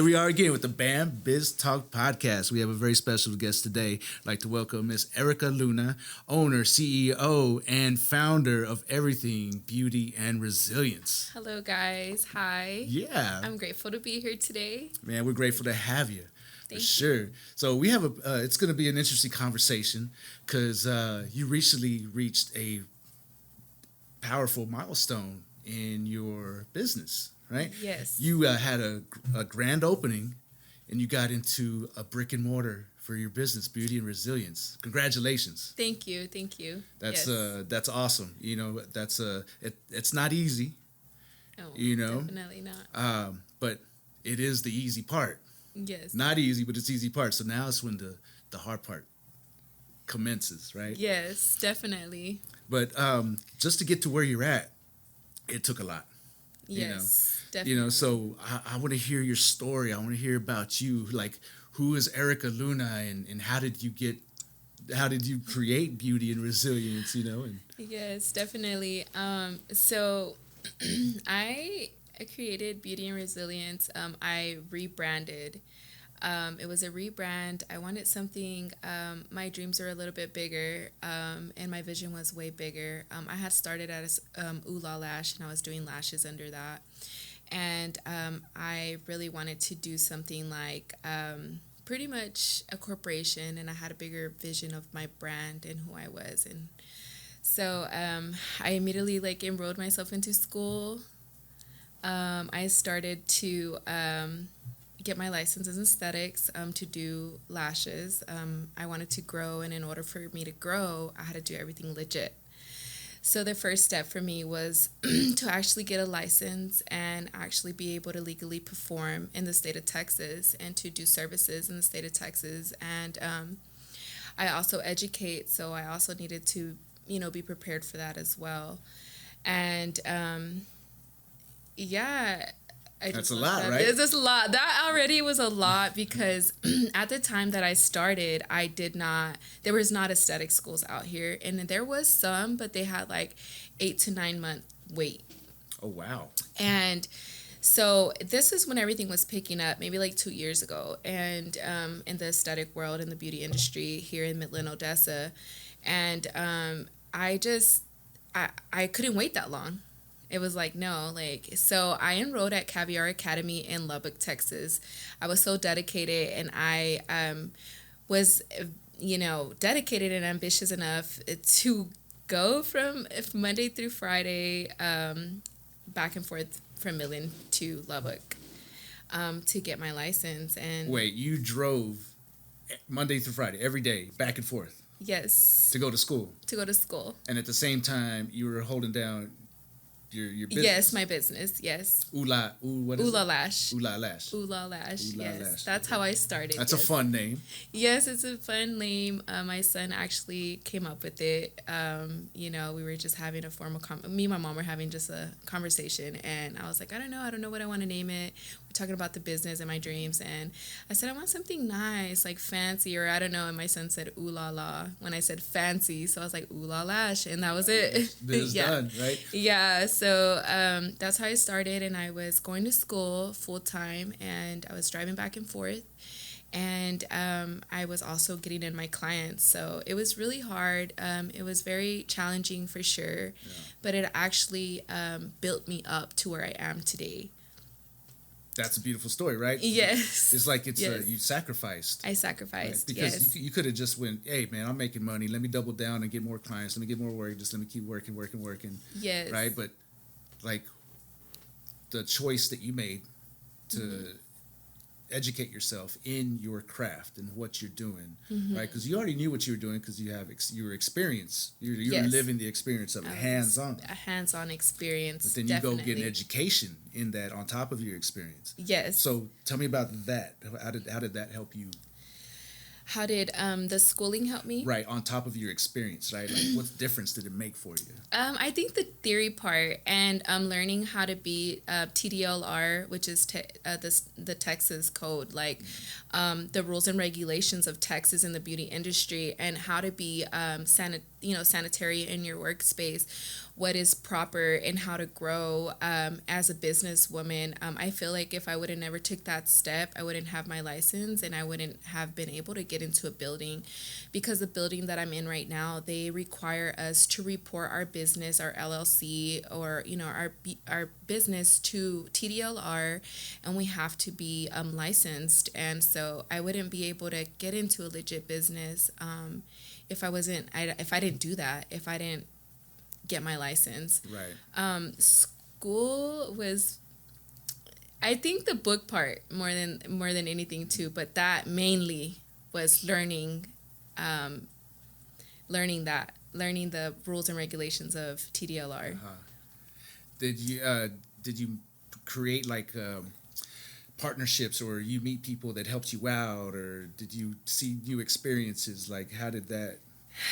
we are again with the BAM Biz Talk podcast. We have a very special guest today. I'd like to welcome Miss Erika Luna, owner, CEO, and founder of Everything Beauty and Resilience. Hello, guys. Hi. Yeah. I'm grateful to be here today. Man, we're grateful to have you. Thank For sure. you. So we have it's going to be an interesting conversation because you recently reached a powerful milestone in your business, right? Yes. You had a grand opening and you got into a brick and mortar for your business, Beauty and Resilience. Congratulations. Thank you. Thank you. That's yes. That's awesome. You know, it's not easy, Oh, you know. definitely not. But it is the easy part. Yes. Not easy, but it's the easy part. So now it's when the hard part commences, right? Yes, definitely. But just to get to where you're at, it took a lot. Yes, definitely. You know, so I want to hear your story. I want to hear about you. Like, who is Erika Luna, and how did you create Beauty and Resilience? You know, and Yes, definitely. So I created Beauty and Resilience. I rebranded. It was a rebrand. I wanted something, my dreams are a little bit bigger, and my vision was way bigger. I had started as Ooh La Lash, and I was doing lashes under that. And I really wanted to do something like pretty much a corporation, and I had a bigger vision of my brand and who I was. And so I immediately enrolled myself into school. I started to get my license in aesthetics to do lashes. I wanted to grow, and in order for me to grow, I had to do everything legit. So the first step for me was to actually get a license and actually be able to legally perform in the state of Texas and to do services in the state of Texas. And I also educate, so I also needed to, be prepared for that as well. And yeah. that's a lot, right? It's just a lot. That already was a lot because at the time that I started, there was not aesthetic schools out here. And there was some, but they had 8 to 9 month wait. Oh, wow. And so this is when everything was picking up, maybe 2 years ago. And in the aesthetic world, in the beauty industry here in Midland, Odessa. And I couldn't wait that long. It was no, so I enrolled at Caviar Academy in Lubbock, Texas. I was so dedicated, and I was, dedicated and ambitious enough to go from Monday through Friday back and forth from Midland to Lubbock to get my license. And wait, you drove Monday through Friday, every day, back and forth? Yes. To go to school? To go to school. And at the same time, you were holding down your business? Yes, my business. Yes. Ooh La Lash. Ooh La Lash. Ooh La Lash. Ooh La Yes, Lash. that's how I started. That's yes. a fun name. Yes, it's a fun name. My son actually came up with it. We were just having a formal me and my mom were having just a conversation, and I was like, I don't know what I want to name it. We're talking about the business and my dreams, and I said I want something nice, fancy, or I don't know. And my son said Ooh La La when I said fancy, so I was like Ooh La Lash, and that was it. It's yeah. done, right? Yeah. So that's how I started, and I was going to school full time, and I was driving back and forth. And I was also getting in my clients. So it was really hard. It was very challenging for sure. Yeah. But it actually built me up to where I am today. That's a beautiful story, right? Yes. It's you sacrificed. I sacrificed, right? Because you could have just went, hey, man, I'm making money. Let me double down and get more clients. Let me get more work. Just let me keep working. Yes. Right? But, the choice that you made to educate yourself in your craft and what you're doing, right? Because you already knew what you were doing because you were experienced. You're living the experience of it, hands-on. A hands-on experience. But then definitely. You go get an education in that on top of your experience. Yes. So tell me about that. How did that help you? How did the schooling help me? Right, on top of your experience, right? Like, what difference did it make for you? I think the theory part and learning how to be TDLR, which is the Texas code, like the rules and regulations of Texas in the beauty industry, and how to be sanitary in your workspace, what is proper, and how to grow as a businesswoman. I feel like if I would have never took that step, I wouldn't have my license, and I wouldn't have been able to get into a building, because the building that I'm in right now, they require us to report our business, our LLC, or our business to TDLR, and we have to be licensed. And so I wouldn't be able to get into a legit business if I didn't do that, if I didn't get my license. Right. School was, I think, the book part more than anything too, but that mainly was learning the rules and regulations of TDLR. Did you create like partnerships, or you meet people that helped you out, or did you see new experiences? Like, how did that?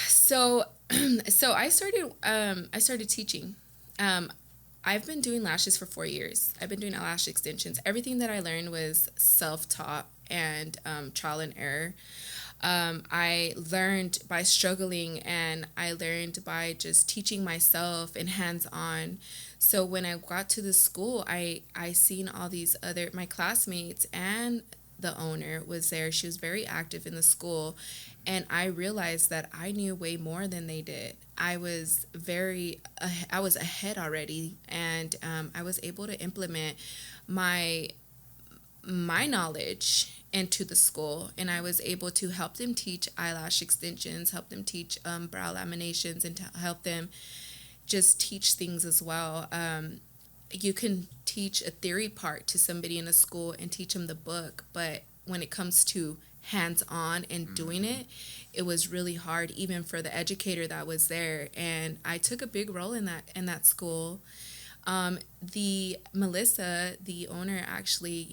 So I started teaching. I've been doing lashes for 4 years. I've been doing lash extensions. Everything that I learned was self-taught and trial and error. I learned by struggling, and I learned by just teaching myself and hands-on. So when I got to the school, I seen all these my classmates, and the owner was there. She was very active in the school, and I realized that I knew way more than they did. I was ahead already, and I was able to implement my knowledge into the school, and I was able to help them teach eyelash extensions, help them teach brow laminations, and to help them just teach things as well. You can teach a theory part to somebody in a school and teach them the book, but when it comes to hands-on and doing it, it was really hard, even for the educator that was there. And I took a big role in that school. Melissa, the owner, actually,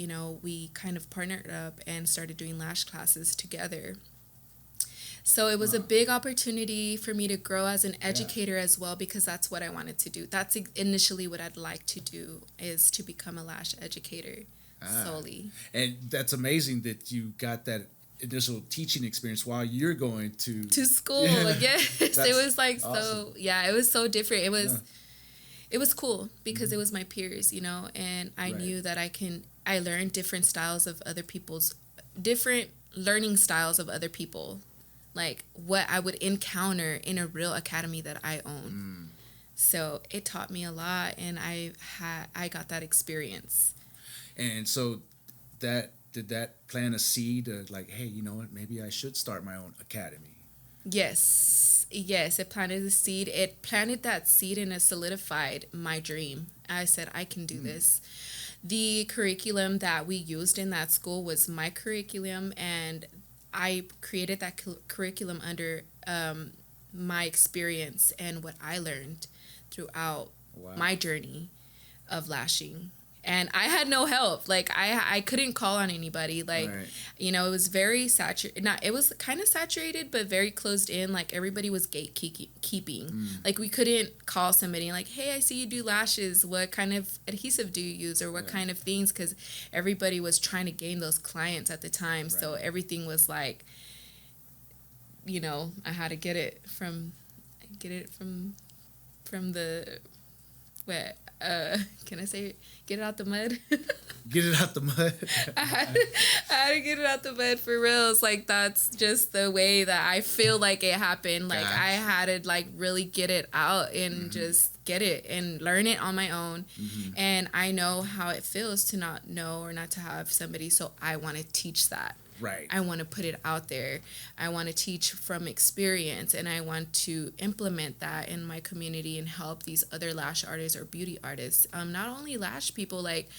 we kind of partnered up and started doing lash classes together. So it was a big opportunity for me to grow as an educator as well, because that's what I wanted to do. That's initially what I'd like to do, is to become a lash educator solely. And that's amazing that you got that initial teaching experience while you're going to school. Yes, it was like awesome. it was so different. It was cool because it was my peers, and I knew that I learned different learning styles of other people, like what I would encounter in a real academy that I own. So it taught me a lot, and I got that experience. And so did that plant a seed of like, hey, you know what, maybe I should start my own academy? Yes, it planted the seed. It planted that seed, and it solidified my dream. I said, I can do this. The curriculum that we used in that school was my curriculum, and I created that curriculum under my experience and what I learned throughout my journey of lashing. And I had no help. Like, I couldn't call on anybody. Like, it was very saturated. It was kind of saturated, but very closed in. Like, everybody was gatekeeping. Like, we couldn't call somebody like, hey, I see you do lashes. What kind of adhesive do you use, or what kind of things? Because everybody was trying to gain those clients at the time. So everything was like, I had to get it from the what? Can I say it? Get it out the mud? Get it out the mud. I had to get it out the mud for real. It's like, that's just the way that I feel like it happened. Like, I had to like really get it out and just get it and learn it on my own. And I know how it feels to not know or not to have somebody. So I want to teach that. Right. I want to put it out there. I want to teach from experience, and I want to implement that in my community and help these other lash artists or beauty artists. Not only lash people, like,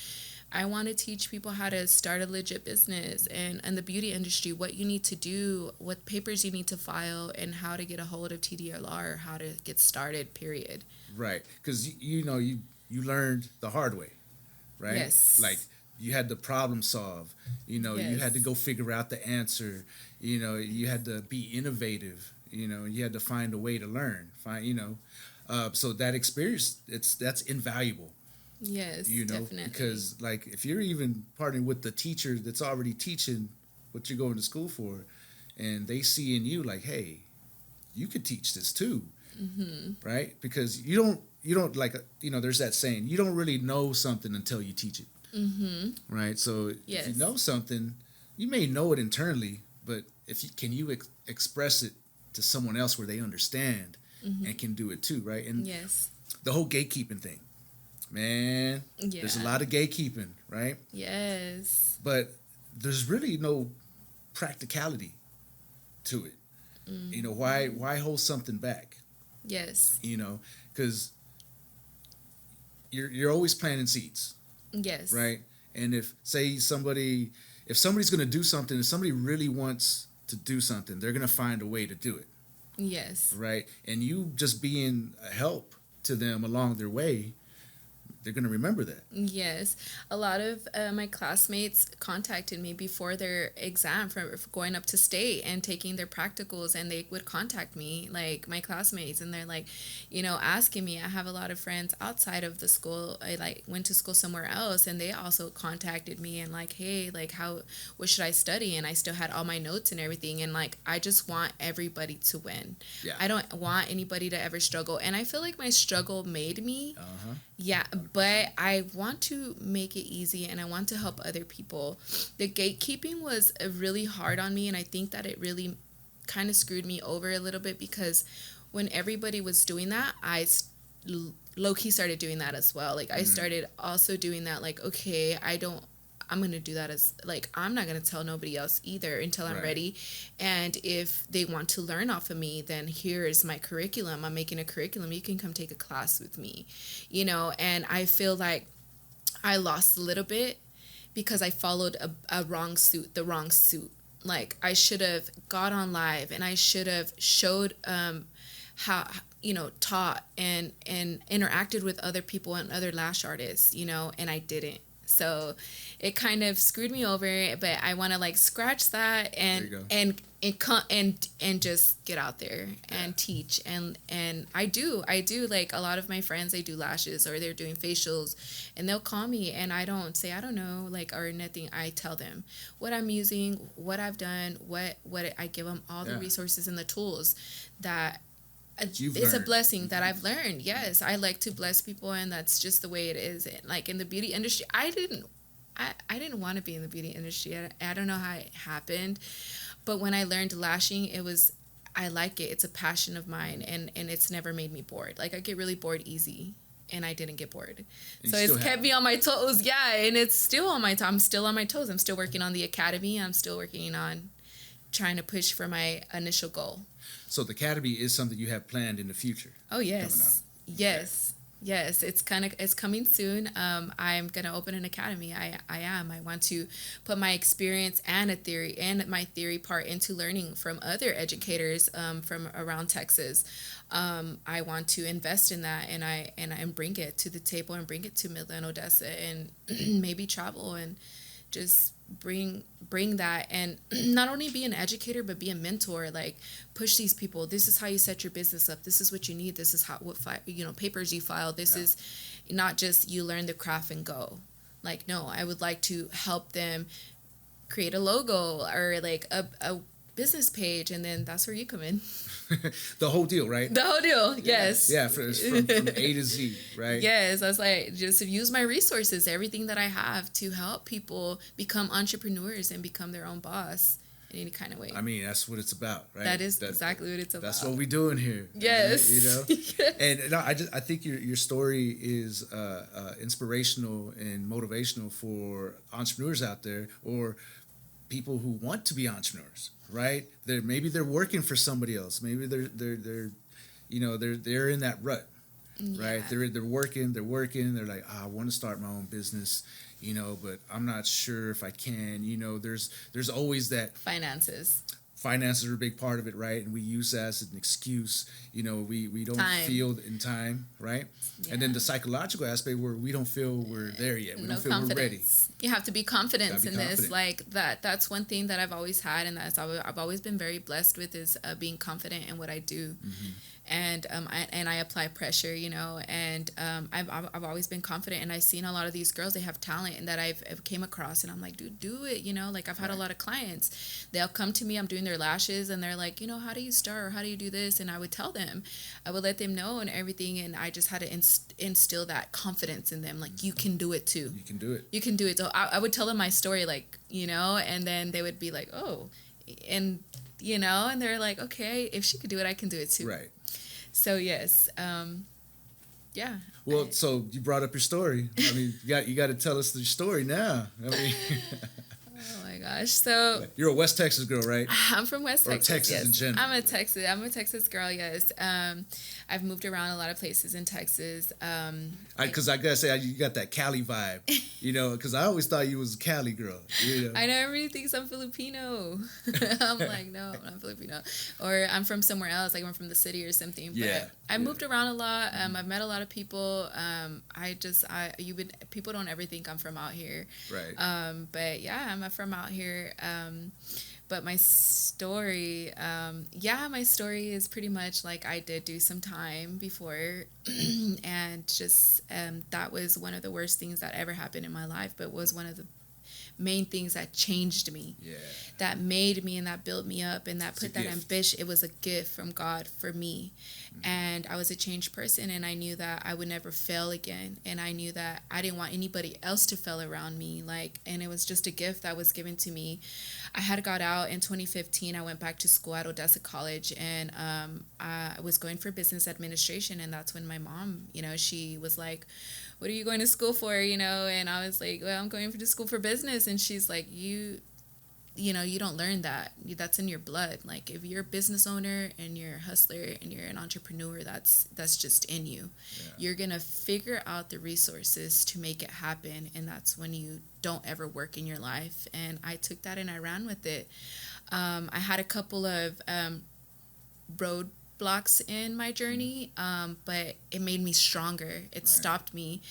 I want to teach people how to start a legit business and the beauty industry, what you need to do, what papers you need to file, and how to get a hold of TDLR, or how to get started, period. Right. Because, you learned the hard way, right? Yes. Like, you had to problem solve. You know, you had to go figure out the answer. You know, you had to be innovative. You know, you had to find a way to learn. So that experience, that's invaluable. Yes, You know, definitely. because like if you're even partnering with the teacher that's already teaching what you're going to school for, and they see in you like, hey, you could teach this too, right? Because you don't like, there's that saying, you don't really know something until you teach it, right? So if you know something, you may know it internally, but if you can you express it to someone else where they understand and can do it too, right? And the whole gatekeeping thing, man, there's a lot of gatekeeping, right? Yes. But there's really no practicality to it. You know, why hold something back? Yes. You know, because you're always planting seeds. Yes. Right? And if somebody's going to do something, if somebody really wants to do something, they're going to find a way to do it. Yes. Right? And you just being a help to them along their way, they're going to remember that. Yes. A lot of my classmates contacted me before their exam for going up to state and taking their practicals, and they would contact me, like my classmates, and they're like, asking me. I have a lot of friends outside of the school. I like went to school somewhere else, and they also contacted me and like, hey, like what should I study? And I still had all my notes and everything, and like I just want everybody to win. Yeah. I don't want anybody to ever struggle, and I feel like my struggle made me. Yeah, but I want to make it easy, and I want to help other people. The gatekeeping was really hard on me, and I think that it really kind of screwed me over a little bit, because when everybody was doing that, I low-key started doing that as well. Like I started also doing that, like, okay, I'm going to do that as, like, I'm not going to tell nobody else either until I'm ready. And if they want to learn off of me, then here's my curriculum. I'm making a curriculum. You can come take a class with me, and I feel like I lost a little bit because I followed the wrong suit. Like I should have got on live, and I should have showed how, taught and interacted with other people and other lash artists, and I didn't. So it kind of screwed me over, but I want to like scratch that and just get out there and teach. And I do like a lot of my friends, they do lashes or they're doing facials, and they'll call me, and I don't say I don't know, like, or nothing. I tell them what I'm using, what I've done, what I give them all the resources and the tools that it's a blessing that I've learned. Yes, I like to bless people, and that's just the way it is. Like in the beauty industry, I didn't want to be in the beauty industry. I don't know how it happened, but when I learned lashing, I like it. It's a passion of mine, and it's never made me bored. Like I get really bored easy, and I didn't get bored. So it's kept me on my toes. Yeah, and it's still on my toes. I'm still on my toes. I'm still working on the academy. I'm still working on trying to push for my initial goal. So the academy is something you have planned in the future. Oh yes, yes, yes. It's coming soon. I'm gonna open an academy. I want to put my experience and my theory part into learning from other educators from around Texas. I want to invest in that, and bring it to the table, and bring it to Midland, Odessa, and maybe travel and just bring that, and not only be an educator but be a mentor. Like push these people. This is how you set your business up. This is what you need. This is papers you file. This is not just you learn the craft and go. Like no, I would like to help them create a logo or like a business page, and then that's where you come in. The whole deal, right? The whole deal, yes. Yeah, from A to Z, right? Yes, I was like, just to use my resources, everything that I have to help people become entrepreneurs and become their own boss in any kind of way. I mean, that's what it's about, right? That is exactly what it's about. That's what we're doing here. Yes. Yes. And no, I think your story is inspirational and motivational for entrepreneurs out there, or people who want to be entrepreneurs, right? Maybe they're working for somebody else. Maybe they're in that rut, right? They're working. They're like, I want to start my own business, but I'm not sure if I can. There's always that finances. finances are a big part of it, right? And we use that as an excuse. We don't feel in time, right? Yeah. And then the psychological aspect where we don't feel we're there yet. We don't feel we're ready. You have to be confident in this. Like that's one thing that I've always had, and I've always been very blessed with is being confident in what I do. Mm-hmm. And I apply pressure, and I've always been confident, and I've seen a lot of these girls, they have talent and that I've came across, and I'm like, dude, do it, like I've had a lot of clients, they'll come to me, I'm doing their lashes, and they're like, how do you start, or how do you do this? And I would tell them, I would let them know and everything, and I just had to instill that confidence in them, like, you can do it too. You can do it. So I would tell them my story, like, and then they would be like, oh, and and they're like, okay, if she could do it, I can do it too. Right. So yes, yeah. Well, so you brought up your story. I mean, you got to tell us the story now. I mean, oh my gosh! So you're a West Texas girl, right? I'm from West Texas. Or Texas yes. in general. I'm a Texas girl. Yes. I've moved around a lot of places in Texas. Because I gotta say, you got that Cali vibe, because I always thought you was a Cali girl. I know everybody thinks I'm Filipino. I'm like, no, I'm not Filipino, or I'm from somewhere else, like I'm from the city or something. But I moved around a lot. I've met a lot of people. People don't ever think I'm from out here. Right. But yeah, I'm from out here. But my story, my story is pretty much like I did do some time before, and just that was one of the worst things that ever happened in my life, but was one of the main things that changed me, that made me and that built me up, and that put that ambition. It was a gift from God for me. And I was a changed person, and I knew that I would never fail again, and I knew that I didn't want anybody else to fail around me, and it was just a gift that was given to me. I had got out in 2015. I went back to school at Odessa College, and I was going for business administration, and that's when my mom, she was like, what are you going to school for, and I was like, well, I'm going to school for business, and she's like, you don't learn that. That's in your blood. Like, if you're a business owner and you're a hustler and you're an entrepreneur, that's just in you. Yeah. You're going to figure out the resources to make it happen, and that's when you don't ever work in your life. And I took that and I ran with it. I had a couple of roadblocks in my journey, but it made me stronger. It stopped me.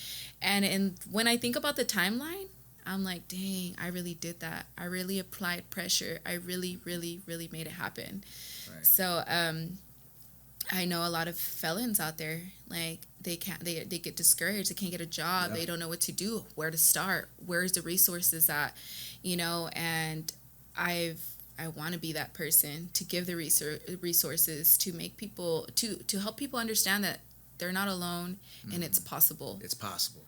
And when I think about the timeline, I'm like, dang, I really did that. I really applied pressure. I really, really, really made it happen. Right. So I know a lot of felons out there, like they get discouraged. They can't get a job. Yep. They don't know what to do, where to start, where's the resources at, and I want to be that person to give the resources to make people, to help people understand that they're not alone, and it's possible. It's possible.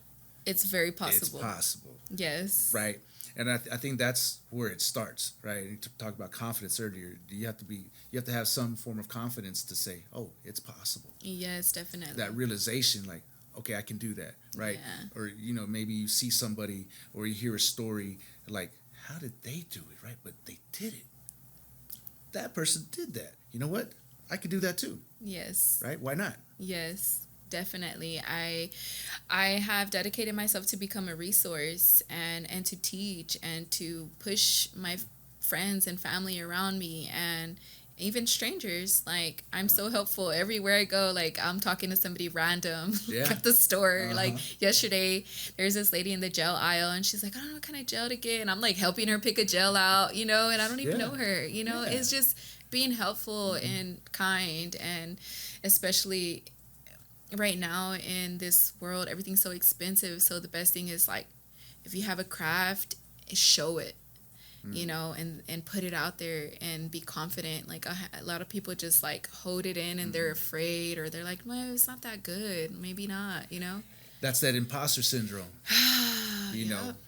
It's very possible. It's possible. Yes. Right. And I think that's where it starts, right? You talked about confidence earlier. You have to have some form of confidence to say, oh, it's possible. Yes, definitely. That realization, like, okay, I can do that, right? Yeah. Or, maybe you see somebody or you hear a story, like, how did they do it, right? But they did it. That person did that. You know what? I could do that too. Yes. Right? Why not? Yes. Definitely. I have dedicated myself to become a resource and to teach and to push my friends and family around me and even strangers. Like, I'm so helpful everywhere I go. Like, I'm talking to somebody random at the store. Like, yesterday, there's this lady in the gel aisle, and she's like, I don't know what kind of gel to get. And I'm, like, helping her pick a gel out, and I don't even know her. It's just being helpful and kind, and especially right now in this world, everything's so expensive. So the best thing is, like, if you have a craft, show it, and put it out there and be confident. Like, a lot of people just, like, hold it in and they're afraid, or they're like, well, it's not that good. Maybe not, That's that imposter syndrome.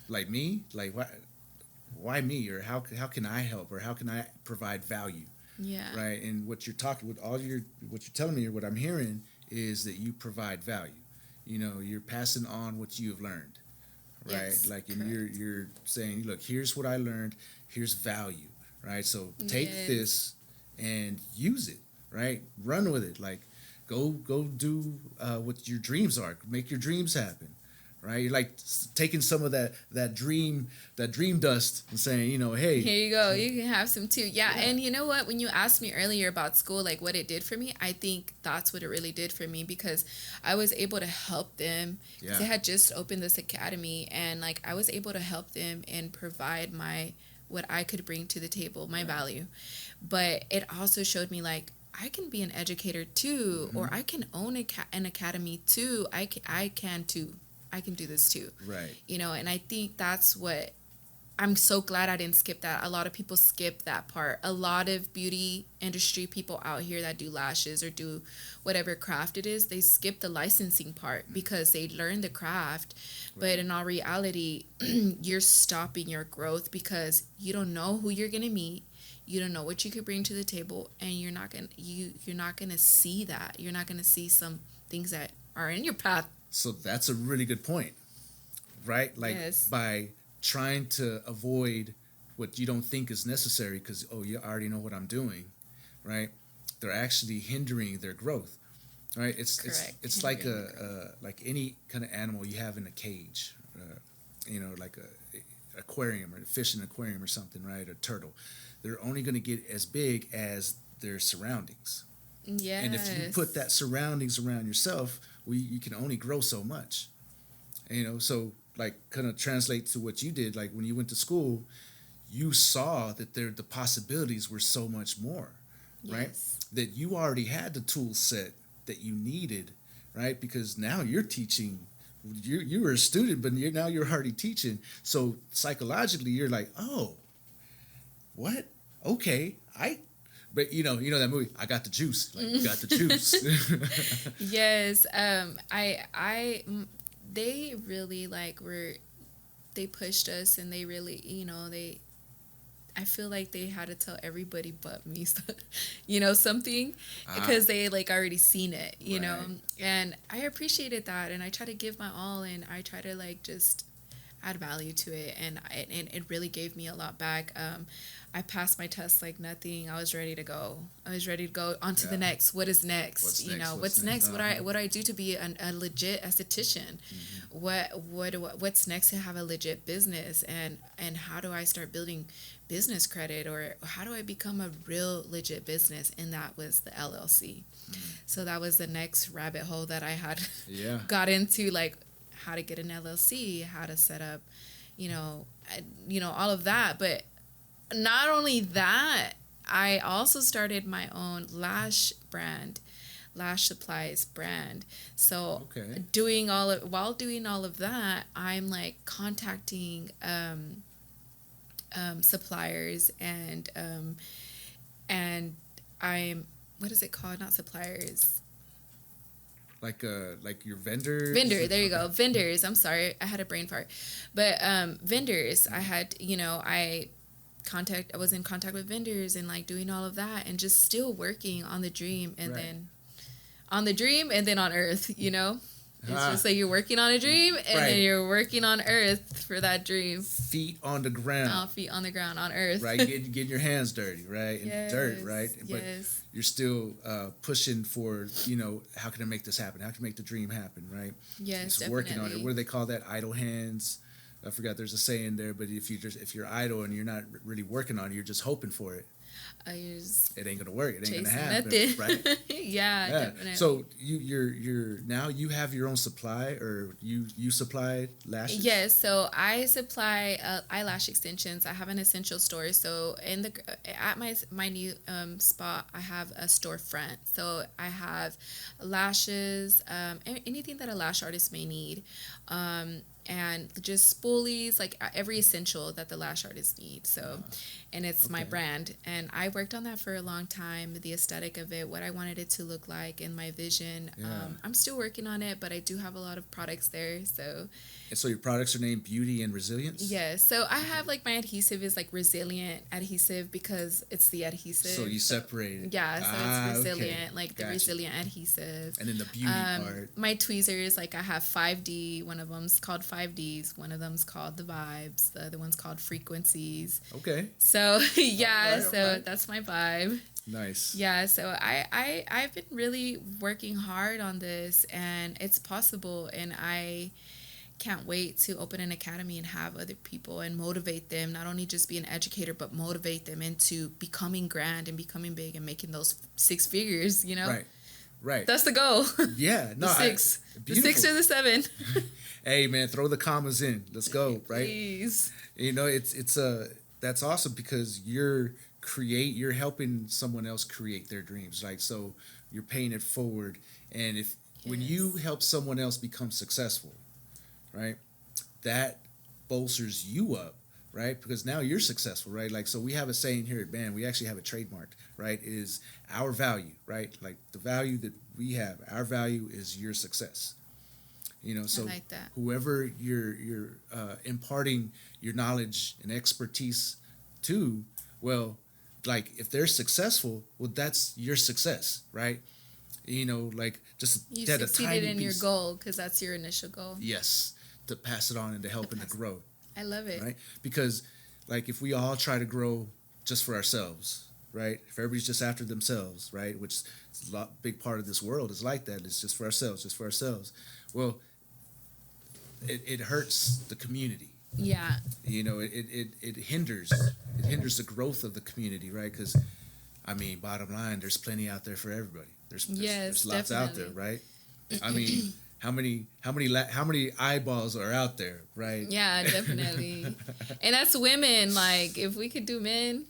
Like me, like, why me? Or how can I help? Or how can I provide value? Yeah. Right. And what you're talking with what you're telling me, or what I'm hearing, is that you provide value. You're passing on what you have learned, right? Yes, like, and you're saying, look, here's what I learned, here's value, right? So take this and use it, right? Run with it. Like, go do what your dreams are. Make your dreams happen, right? You're like taking some of that dream dust and saying, you know, hey, here you go, you can have some too. Yeah. And you know what, when you asked me earlier about school, like what it did for me, I think that's what it really did for me, because I was able to help them, because they had just opened this academy, and like I was able to help them and provide what I could bring to the table, my value. But it also showed me like I can be an educator too, or I can own an academy too. I can too. I can do this too. Right. You know, and I think that's what I'm so glad I didn't skip that. A lot of people skip that part. A lot of beauty industry people out here that do lashes or do whatever craft it is, they skip the licensing part because they learn the craft. Right. But in all reality, you're stopping your growth because you don't know who you're going to meet. You don't know what you could bring to the table, and you're not going to see that. You're not going to see some things that are in your path. So that's a really good point. Right? Like by trying to avoid what you don't think is necessary because, oh, you already know what I'm doing, right? They're actually hindering their growth, right? It's like like any kind of animal you have in a cage, you know, like a aquarium or a fish in an aquarium or something, right? A turtle. They're only going to get as big as their surroundings. Yes. And if you put that surroundings around yourself, you can only grow so much. You know, so like kind of translate to what you did, like when you went to school, you saw that the possibilities were so much more, right? Yes. That you already had the tool set that you needed, right? Because now you're teaching, you were a student, but now you're already teaching. So psychologically, you're like, oh, what? Okay, But you know that movie, I Got the Juice. Like, you got the juice. Yes. They really they pushed us, and they really, you know, I feel like they had to tell everybody but me, you know, something, because they like already seen it, you know, and I appreciated that, and I try to give my all, and I try to like just add value to it, and it really gave me a lot back. I passed my test like nothing. I was ready to go on to the next. What is next? What's next? What do I do to be a legit esthetician? Mm-hmm. What's next to have a legit business? And how do I start building business credit, or how do I become a real legit business? And that was the LLC. Mm-hmm. So that was the next rabbit hole that I had got into, like how to get an LLC, how to set up, all of that. But not only that, I also started my own lash supplies brand. So while doing all of that, I'm like contacting suppliers, and I'm, what is it called? Not suppliers. Like your vendors? There you go. Vendors. I'm sorry. I had a brain fart. But vendors, I had, I was in contact with vendors, and like doing all of that, and just still working on the dream, and then on earth, It's just like you're working on a dream, and then you're working on earth for that dream. Feet on the ground. Feet on the ground, on earth. Right, getting your hands dirty, right? And dirt, right? But you're still pushing for, how can I make this happen? How can I make the dream happen, right? Yes, just working on it. What do they call that? Idle hands. I forgot there's a saying there, but if you're idle and you're not really working on it, you're just hoping for it. It ain't gonna work. It ain't gonna happen, right? Yeah, definitely. So you're now you have your own supply, or you supply lashes? Yes, so I supply eyelash extensions. I have an essential store. So at my new spot, I have a storefront. So I have lashes, anything that a lash artist may need. And just spoolies, like every essential that the lash artists need. So, and it's my brand. And I worked on that for a long time, the aesthetic of it, what I wanted it to look like, and my vision. Yeah. I'm still working on it, but I do have a lot of products there. And so your products are named Beauty and Resilience? Yes. So I have like my adhesive is like resilient adhesive because it's the adhesive. So you separate it. Yeah. So it's resilient, like the resilient adhesive. And then the beauty part. My tweezers, like I have 5D. One of them's called 5Ds. One of them's called the vibes. The other one's called frequencies. Okay. So yeah. Right. That's my vibe. Nice. Yeah, so I've been really working hard on this, and it's possible, and I can't wait to open an academy and have other people and motivate them, not only just be an educator, but motivate them into becoming grand and becoming big and making those six figures, you know? Right. That's the goal. Yeah. No, the 6 or the 7. Hey man, throw the commas in. Let's go. Right. Please. You know, that's awesome because you're helping someone else create their dreams. Like, so you're paying it forward. And when you help someone else become successful, right, that bolsters you up, right? Because now you're successful, right? Like, so we have a saying here at BAM, we actually have a trademark, right? It is our value, right? Like the value that we have, our value is your success. You know, so like that. Whoever you're imparting your knowledge and expertise to, well, like if they're successful, well, that's your success, right? You know, like just you that succeeded in your goal because that's your initial goal. Yes, to pass it on and to help and to grow. I love it. Right? Because like if we all try to grow just for ourselves, right? If everybody's just after themselves, right? Which is a big part of this world is like that. It's just for ourselves. Well, it hurts the community. Yeah. You know, it hinders the growth of the community, right? Because I mean, bottom line, there's plenty out there for everybody. There's lots out there, right? I mean, how many eyeballs are out there, right? Yeah, definitely. And that's women. Like, if we could do men,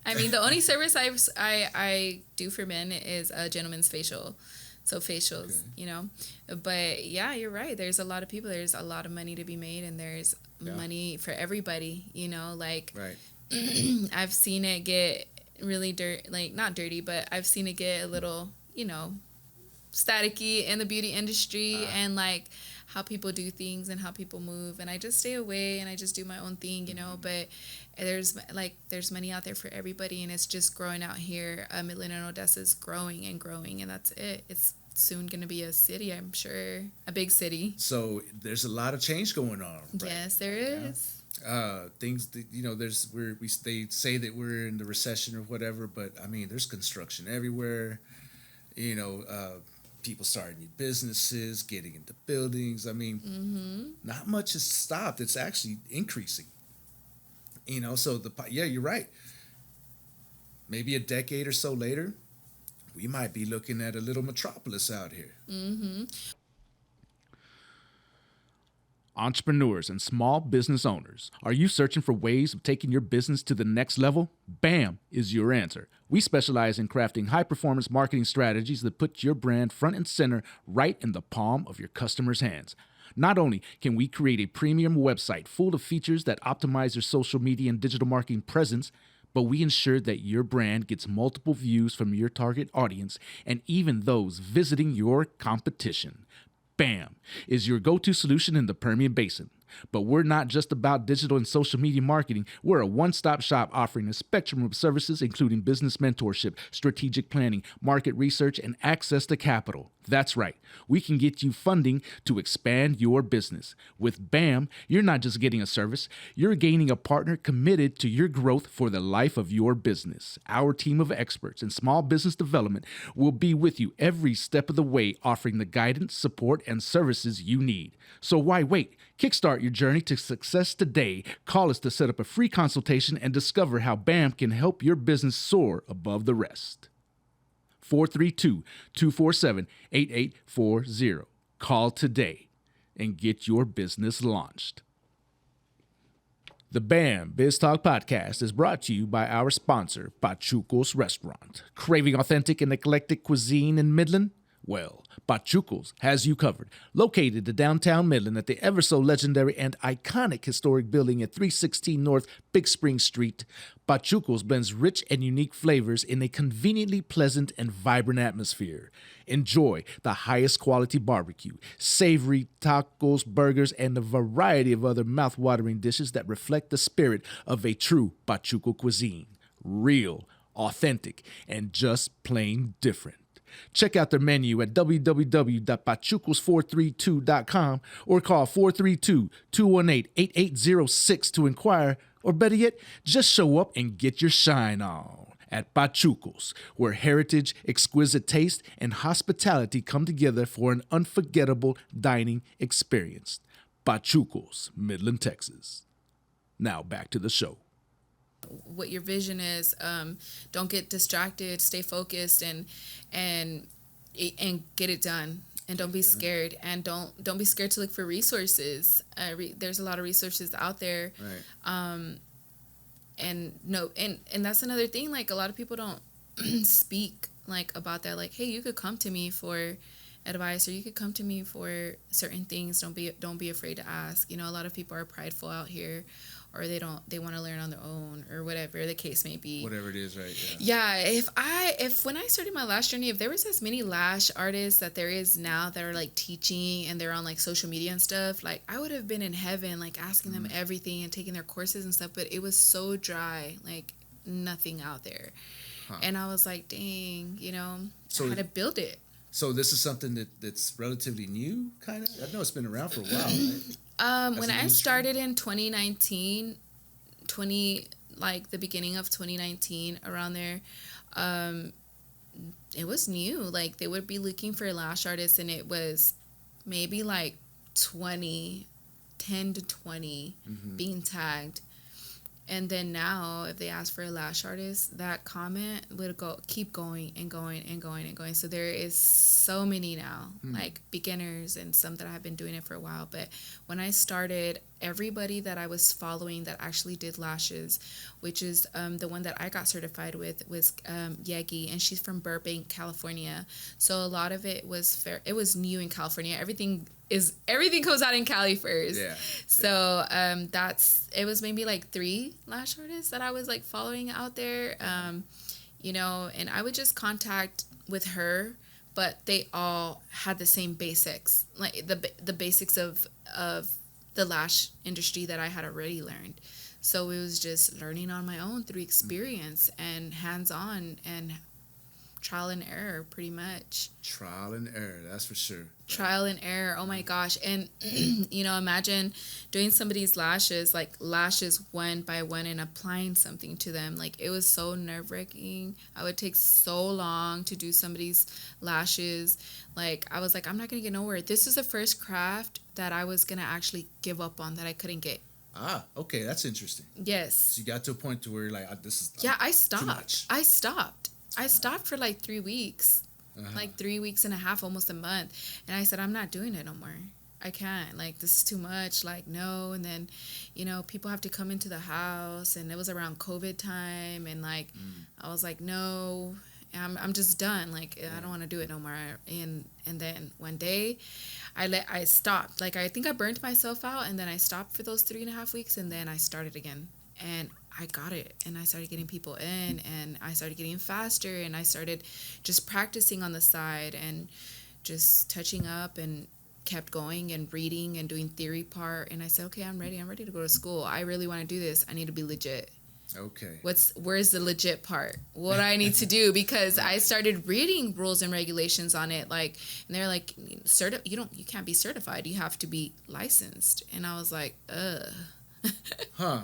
I mean, the only service I do for men is a gentleman's facial. So facials, okay. You know. But yeah, you're right. There's a lot of people. There's a lot of money to be made, and there's money for everybody. You know, like right. I've seen it get really not dirty, but I've seen it get a little, you know, staticky in the beauty industry and like how people do things and how people move, and I just stay away and I just do my own thing, you know. But there's money out there for everybody, and it's just growing out here. Midland and Odessa is growing, and that's it. It's soon going to be a city, I'm sure, a big city. So there's a lot of change going on. Right? Yes, there is. Things that, you know, they say that we're in the recession or whatever, but I mean, there's construction everywhere. You know, people starting new businesses, getting into buildings. I mean, not much has stopped. It's actually increasing. You know, so you're right. Maybe a decade or so later, we might be looking at a little metropolis out here. Mm-hmm. Entrepreneurs and small business owners, are you searching for ways of taking your business to the next level? BAM is your answer. We specialize in crafting high-performance marketing strategies that put your brand front and center right in the palm of your customers' hands. Not only can we create a premium website full of features that optimize your social media and digital marketing presence, but we ensure that your brand gets multiple views from your target audience and even those visiting your competition. BAM is your go-to solution in the Permian Basin. But we're not just about digital and social media marketing. We're a one-stop shop offering a spectrum of services, including business mentorship, strategic planning, market research, and access to capital. That's right. We can get you funding to expand your business. With BAM, you're not just getting a service. You're gaining a partner committed to your growth for the life of your business. Our team of experts in small business development will be with you every step of the way, offering the guidance, support, and services you need. So why wait? Kickstart your journey to success today. Call us to set up a free consultation and discover how BAM can help your business soar above the rest. 432-247-8840. Call today and get your business launched. The BAM Biz Talk podcast is brought to you by our sponsor, Pachuco's Restaurant. Craving authentic and eclectic cuisine in Midland? Well, Pachuco's has you covered. Located in downtown Midland at the ever-so-legendary and iconic historic building at 316 North Big Spring Street, Pachuco's blends rich and unique flavors in a conveniently pleasant and vibrant atmosphere. Enjoy the highest quality barbecue, savory tacos, burgers, and a variety of other mouth-watering dishes that reflect the spirit of a true Pachuco cuisine. Real, authentic, and just plain different. Check out their menu at www.pachucos432.com or call 432-218-8806 to inquire, or better yet, just show up and get your shine on. At Pachuco's, where heritage, exquisite taste, and hospitality come together for an unforgettable dining experience. Pachucos, Midland, Texas. Now back to the show. What your vision is. Don't get distracted. Stay focused and get it done. And don't be scared. And don't be scared to look for resources. There's a lot of resources out there. Right. And that's another thing. Like, a lot of people don't speak like about that. Like, hey, you could come to me for advice, or you could come to me for certain things. Don't be afraid to ask. A lot of people are prideful out here, or they want to learn on their own, or whatever the case may be. Whatever it is, right? Yeah. If when I started my lash journey, if there was as many lash artists that there is now that are like teaching and they're on like social media and stuff, like I would have been in heaven, like asking them everything and taking their courses and stuff. But it was so dry, like nothing out there. And I was like, dang, I had to build it. So this is something that's relatively new, kind of? I know it's been around for a while, right? When I started in 2019, like the beginning of 2019, around there, it was new. Like, they would be looking for lash artists, and it was maybe like 10 to 20 being tagged. And then now, if they ask for a lash artist, that comment would keep going and going and going and going. So there is so many now, like beginners and some that have been doing it for a while. But when I started, everybody that I was following that actually did lashes, which is the one that I got certified with, was Yegi, and she's from Burbank, California. So a lot of it was it was new in California. Everything comes out in Cali first. Yeah. So it was maybe like 3 lash artists that I was like following out there, and I would just contact with her, but they all had the same basics, like the basics of the lash industry that I had already learned. So it was just learning on my own through experience and hands-on and trial and error, pretty much. Trial and error, that's for sure. Trial and error, oh my gosh. And, imagine doing somebody's lashes, like lashes one by one, and applying something to them. Like, it was so nerve-wracking. I would take so long to do somebody's lashes. Like, I was like, I'm not going to get nowhere. This is the first craft that I was going to actually give up on, that I couldn't get. Ah, okay, that's interesting. Yes. So you got to a point to where you're like, this is I stopped. Too much. I stopped for like 3 weeks, like 3 weeks and a half, almost a month. And I said, I'm not doing it no more. I can't. Like, this is too much. Like, no. And then, people have to come into the house. And it was around COVID time. And, like, I was like, no, I'm just done. Like, I don't want to do it no more. And then one day, I stopped. Like, I think I burnt myself out. And then I stopped for those 3.5 weeks. And then I started again. And I got it, and I started getting people in, and I started getting faster, and I started just practicing on the side and just touching up, and kept going and reading and doing theory part. And I said, okay, I'm ready to go to school. I really want to do this. I need to be legit. Okay. Where's the legit part? What do I need to do? Because I started reading rules and regulations on it, like, and they're like, you can't be certified. You have to be licensed. And I was like, ugh. Huh.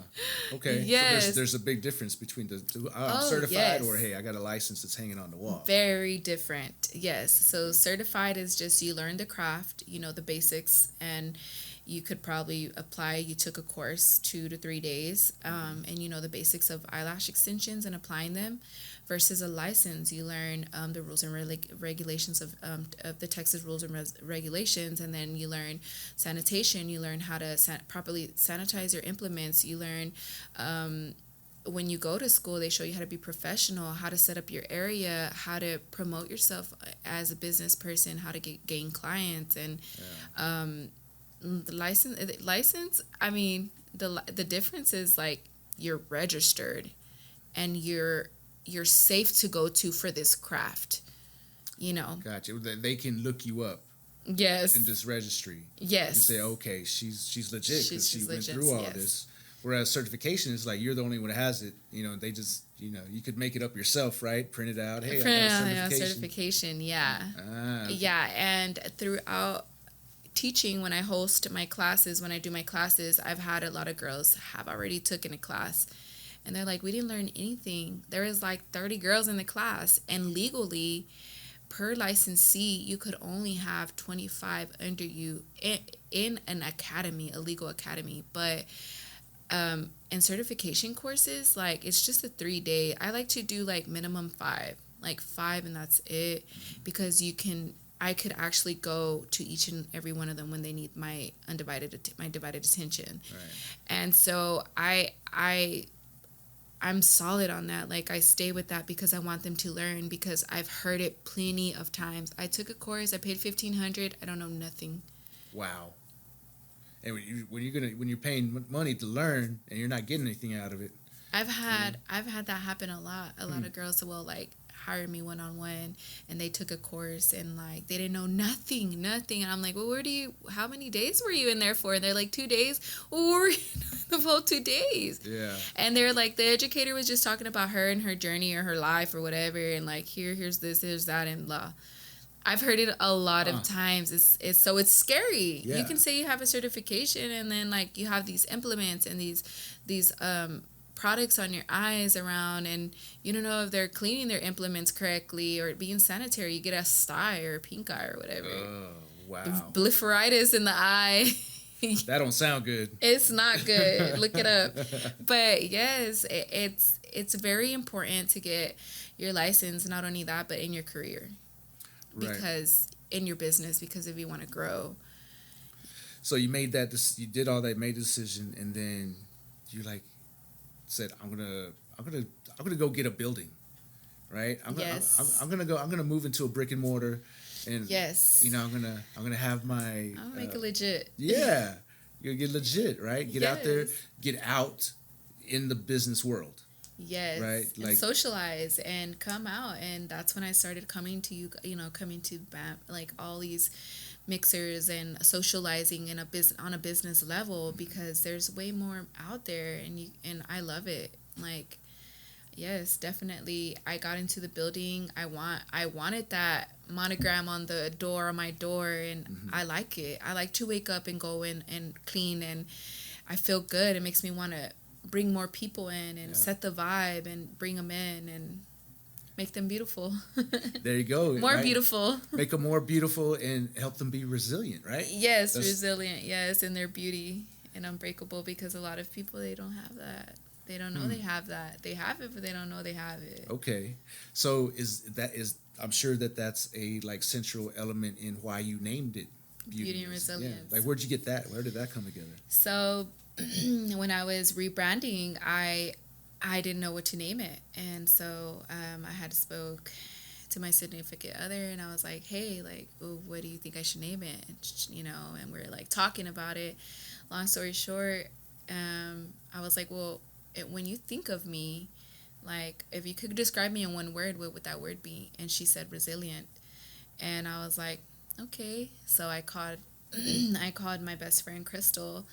Okay. Yes. So there's a big difference between the two. I'm certified, yes. Or hey, I got a license that's hanging on the wall. Very different. Yes. So certified is just you learn the craft, the basics, and you could probably apply. You took a course 2 to 3 days, and the basics of eyelash extensions and applying them. Versus a license, you learn the rules and regulations of the Texas rules and regulations, and then you learn sanitation. You learn how to properly sanitize your implements. You learn when you go to school, they show you how to be professional, how to set up your area, how to promote yourself as a business person, how to gain clients, and the license. I mean, the difference is like you're registered, and you're safe to go to for this craft, Gotcha. They can look you up. Yes. In this registry. Yes. And say, okay, she's legit because she went legit, through all this. Whereas certification is like, you're the only one that has it. They just, you could make it up yourself, right? Print it out. Hey, I got a certification. Yeah. Okay. Yeah. And throughout teaching, when I host my classes, when I do my classes, I've had a lot of girls have already taken a class. And they're like, we didn't learn anything. There was like 30 girls in the class. And legally, per licensee, you could only have 25 under you in an academy, a legal academy. But in certification courses, like, it's just a 3-day. I like to do like minimum 5, like 5, and that's it, because I could actually go to each and every one of them when they need my divided attention. Right. And so I'm solid on that. Like, I stay with that because I want them to learn, because I've heard it plenty of times. I took a course, I paid $1,500, I don't know nothing. Wow. And when you're paying money to learn and you're not getting anything out of it. I've had that happen a lot. A lot of girls will like hire me one-on-one, and they took a course and like they didn't know nothing, and I'm like, well, how many days were you in there for? And they're like, 2 days. Well, where were you the whole 2 days? Yeah. And they're like, the educator was just talking about her and her journey or her life or whatever, and like, here's this, here's that, and blah. I've heard it a lot of times. It's scary. Yeah. You can say you have a certification, and then like you have these implements and these products on your eyes around, and you don't know if they're cleaning their implements correctly or being sanitary. You get a sty or a pink eye or whatever. Oh, wow. Blepharitis in the eye. That don't sound good. It's not good. Look it up. But yes, it's very important to get your license. Not only that, but in your career. Because in your business, because if you want to grow. So you made that, you did all that, made the decision, and then you like said, I'm gonna go get a building, right? I'm gonna move into a brick and mortar, and I'm gonna have my. I'll make it legit. Yeah, you get legit, right? Get out there, get out in the business world. Yes. Right. Like, and socialize and come out, and that's when I started coming to you. Coming to BAM, like all these mixers and socializing on a business level, because there's way more out there, and I love it. Like, yes, definitely. I got into the building. I wanted that monogram on the door, on my door, and I like it. I like to wake up and go in and clean, and I feel good. It makes me want to bring more people in and set the vibe and bring them in and make them beautiful. There you go. More beautiful. Make them more beautiful and help them be resilient, right? Yes, resilient. Yes, in their beauty and unbreakable, because a lot of people, they don't have that. They don't know they have that. They have it, but they don't know they have it. Okay. So I'm sure that's a like central element in why you named it Beauty and Resilience. Yeah. Like, where'd you get that? Where did that come together? So when I was rebranding, I didn't know what to name it, and so I had spoke to my significant other, and I was like, hey, like, what do you think I should name it? And we're like talking about it. Long story short, I was like, well, when you think of me, like, if you could describe me in one word, what would that word be? And she said resilient, and I was like, okay. So I called my best friend Crystal.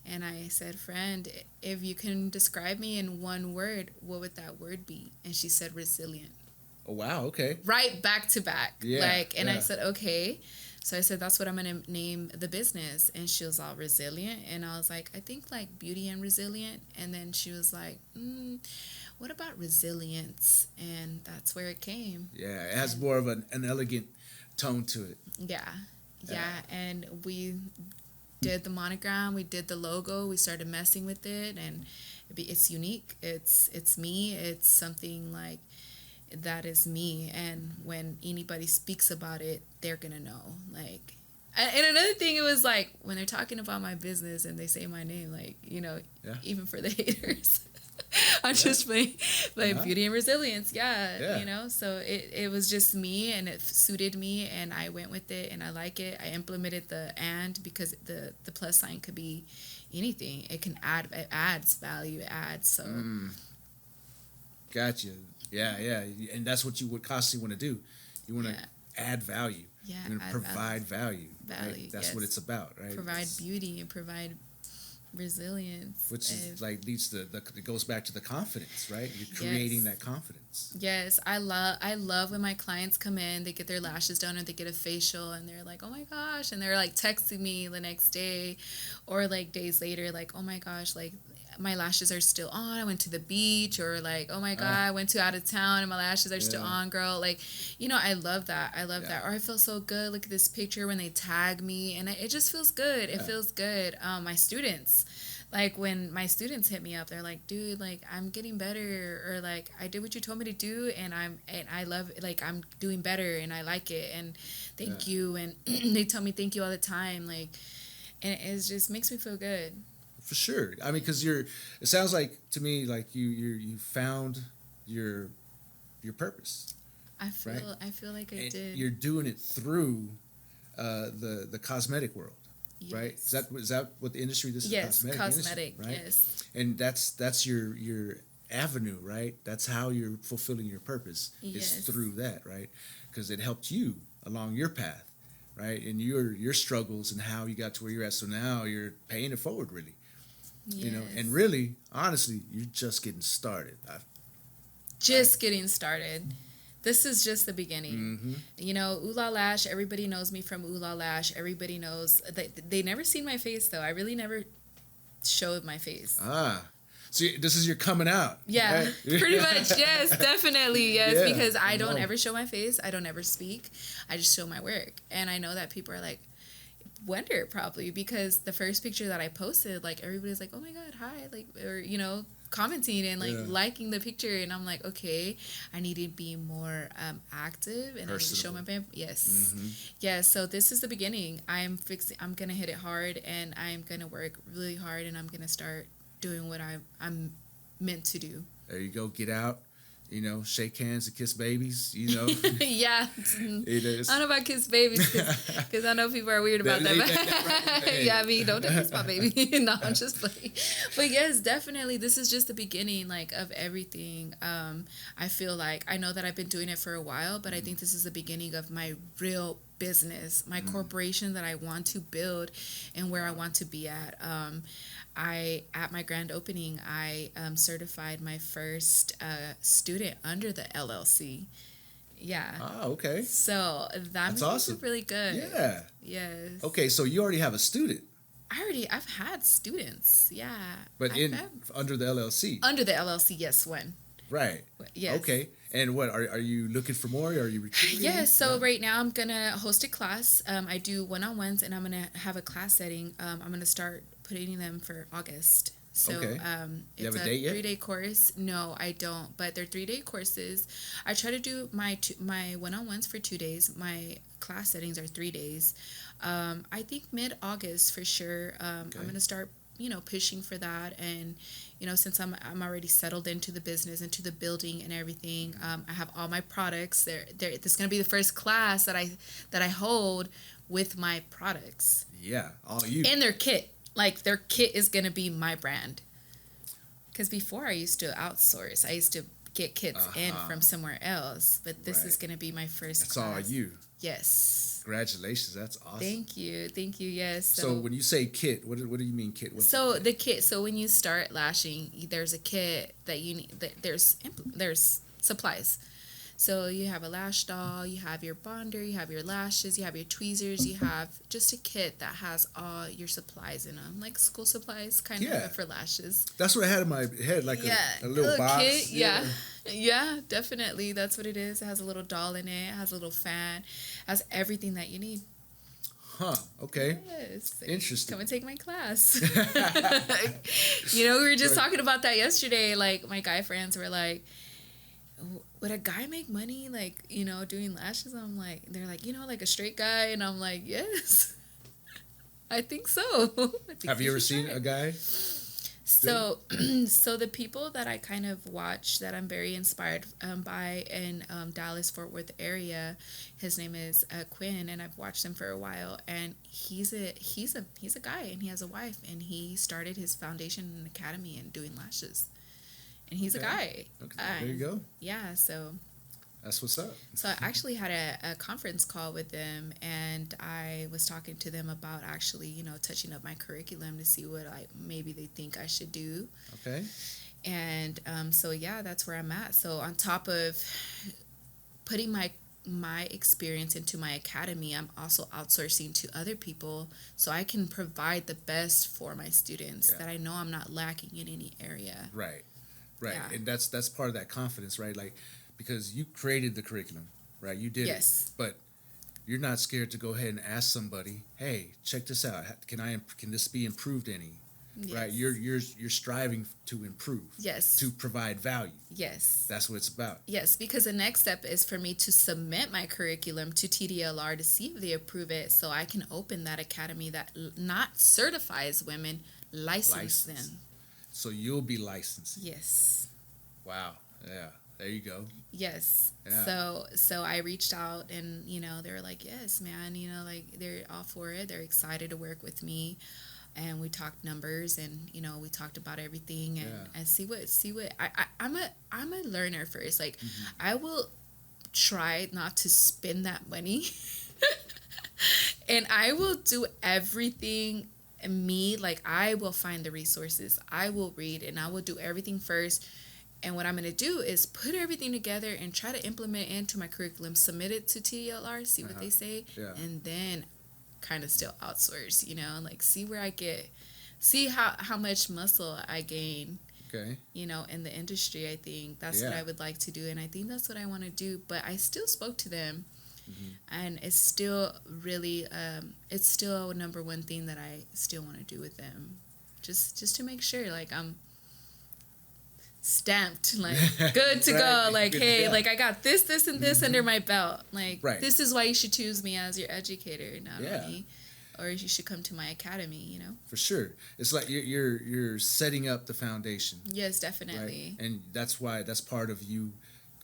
And I said, friend, if you can describe me in one word, what would that word be? And she said, resilient. Oh, wow. Okay. Right back to back. Yeah. I said, okay. So I said, that's what I'm going to name the business. And she was all resilient. And I was like, I think like beauty and resilient. And then she was like, what about resilience? And that's where it came. Yeah. It has more of an elegant tone to it. Yeah. And we did the monogram, we did the logo, we started messing with it, and it's unique. It's me. It's something like that is me, and when anybody speaks about it, they're gonna know. Like, and another thing, it was like when they're talking about my business and they say my name, like, even for the haters. I'm just playing like beauty and resilience. Yeah. So it was just me, and it suited me, and I went with it, and I like it. I implemented the "and" because the plus sign could be anything. It can add, it adds value, it adds. So gotcha. Yeah. And that's what you would constantly want to do. You want to add value. Yeah. You want to provide value. Value. Right? That's what it's about, right? Provide beauty and provide resilience, which is like leads to it goes back to the confidence, right? You're creating that confidence. Yes, I love when my clients come in, they get their lashes done or they get a facial, and they're like, oh my gosh, and they're like texting me the next day or like days later, like, oh my gosh, like my lashes are still on. I went to the beach, or like, oh my God, I went to out of town and my lashes are still on, girl. Like, you know, I love that. I love that. Or I feel so good. Look at this picture when they tag me, and it just feels good. It feels good. My students, like when my students hit me up, they're like, dude, like I'm getting better, or like I did what you told me to do, and I love it. Like I'm doing better and I like it, and thank you. And they tell me thank you all the time. Like, and it just makes me feel good. For sure. I mean, because it sounds like to me like you found your purpose. I feel like I did. You're doing it through the cosmetic world. Yes. Right? Is that what the industry? This yes, is cosmetic. Industry, right? Yes. And that's your avenue, right? That's how you're fulfilling your purpose. Is through that, right? Because it helped you along your path, right? And your struggles and how you got to where you're at. So now you're paying it forward, really. Yes. You know, and really, honestly, you're just getting started. Getting started. This is just the beginning. Mm-hmm. You know, Ooh La Lash, everybody knows me from Ooh La Lash. Everybody knows. They never seen my face, though. I really never showed my face. So this is your coming out. Yeah, right? Pretty much. Yes, definitely. Yes, because I don't ever show my face. I don't ever speak. I just show my work. And I know that people are like, wonder probably, because the first picture that I posted, like, everybody's like, oh my God, hi. Like, or, you know, commenting and like liking the picture, and I'm like, okay, I need to be more active, and I need to show my yes. So this is the beginning. I'm gonna hit it hard, and I'm gonna work really hard, and I'm gonna start doing what I'm meant to do. There you go. Get out. You know, shake hands and kiss babies, you know. Yeah. I don't know about kiss babies, because I know people are weird about that. Right. Yeah, I mean, don't kiss my baby. No, I'm just playing. But yes, definitely, this is just the beginning, like, of everything. I feel like, I know that I've been doing it for a while, but I think this is the beginning of my real business, my corporation that I want to build and where I want to be at. At my grand opening, I certified my first student under the LLC. Yeah. Oh, okay. So that's awesome. Really good. Yeah. Yes. Okay, so you already have a student. I've had students. Yeah. But under the LLC. Under the LLC, yes, one. Right. Yes. Okay. And what are you looking for more? Are you recruiting? Yes. So right now I'm gonna host a class. I do one-on-ones, and I'm gonna have a class setting. I'm gonna start putting them for August. So okay. It's you have a date yet? 3-day course. No, I don't. But they're 3-day courses. I try to do my one-on-ones for 2 days. My class settings are 3 days. I think mid-August for sure. I'm gonna start, pushing for that. And since I'm already settled into the business, into the building and everything, I have all my products. This is gonna be the first class that I hold with my products. Yeah, all you. And their kit. Like, their kit is gonna be my brand. Because before I used to outsource. I used to get kits in from somewhere else. But this is gonna be my first class. That's all you. Yes. Congratulations, that's awesome. Thank you, yes. So when you say kit, what do you mean kit? What's the kit? So when you start lashing, there's a kit that you need. There's supplies. So you have a lash doll, you have your bonder, you have your lashes, you have your tweezers, you have just a kit that has all your supplies in them, like school supplies, kind of for lashes. That's what I had in my head, like a little box. Kit, yeah, definitely. That's what it is. It has a little doll in it. It has a little fan. It has everything that you need. Huh, okay. Yes. Interesting. Come and take my class. We were just talking about that yesterday. Like, my guy friends were like, would a guy make money, like, doing lashes? I'm like, they're like, like a straight guy? And I'm like, yes, I think so. Have you ever seen a guy? So the people that I kind of watch, that I'm very inspired by in Dallas, Fort Worth area, his name is Quinn, and I've watched him for a while. And he's a guy, and he has a wife, and he started his foundation and academy and doing lashes. And he's a guy. Okay, there you go. Yeah, so. That's what's up. So I actually had a conference call with them, and I was talking to them about actually, touching up my curriculum to see what maybe they think I should do. Okay. And so, yeah, that's where I'm at. So on top of putting my my experience into my academy, I'm also outsourcing to other people so I can provide the best for my students, that I know I'm not lacking in any area. Right. Yeah. And that's part of that confidence, right? Like, because you created the curriculum, right? You did Yes. it. But you're not scared to go ahead and ask somebody, hey, check this out. Can this be improved any? Yes. Right? You're striving to improve. Yes. To provide value. Yes. That's what it's about. Yes, because the next step is for me to submit my curriculum to TDLR to see if they approve it, so I can open that academy that not certifies women, license them. So you'll be licensed. Yes. Wow. Yeah. There you go. Yes. Yeah. So I reached out, and they were like, yes, man, like they're all for it. They're excited to work with me. And we talked numbers, and we talked about everything, and see what I'm a learner first. Like, I will try not to spend that money, and I will do everything. Like, I will find the resources, I will read, and I will do everything first. And what I'm going to do is put everything together and try to implement it into my curriculum, submit it to TDLR, see what they say, and then kind of still outsource, like see how much muscle I gain, in the industry. I think that's what I would like to do, and I think that's what I want to do. But I still spoke to them, and it's still really it's still a number one thing that I still want to do with them, just to make sure, like, I'm stamped, like, good to go, like, hey, like, I got this and this under my belt, like, this is why you should choose me as your educator, not me, or you should come to my academy. For sure. It's like you're setting up the foundation. Yes, definitely. Right? And that's part of you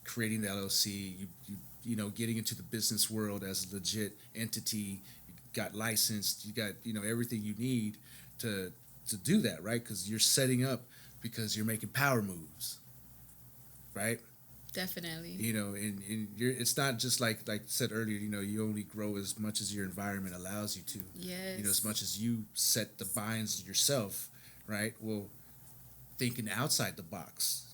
creating the LLC, you getting into the business world as a legit entity. You got licensed, you got everything you need to do that, right? Because you're setting up, because you're making power moves, right? Definitely. And it's not just like I said earlier, you only grow as much as your environment allows you to. Yes. As much as you set the binds yourself, right? Well, thinking outside the box,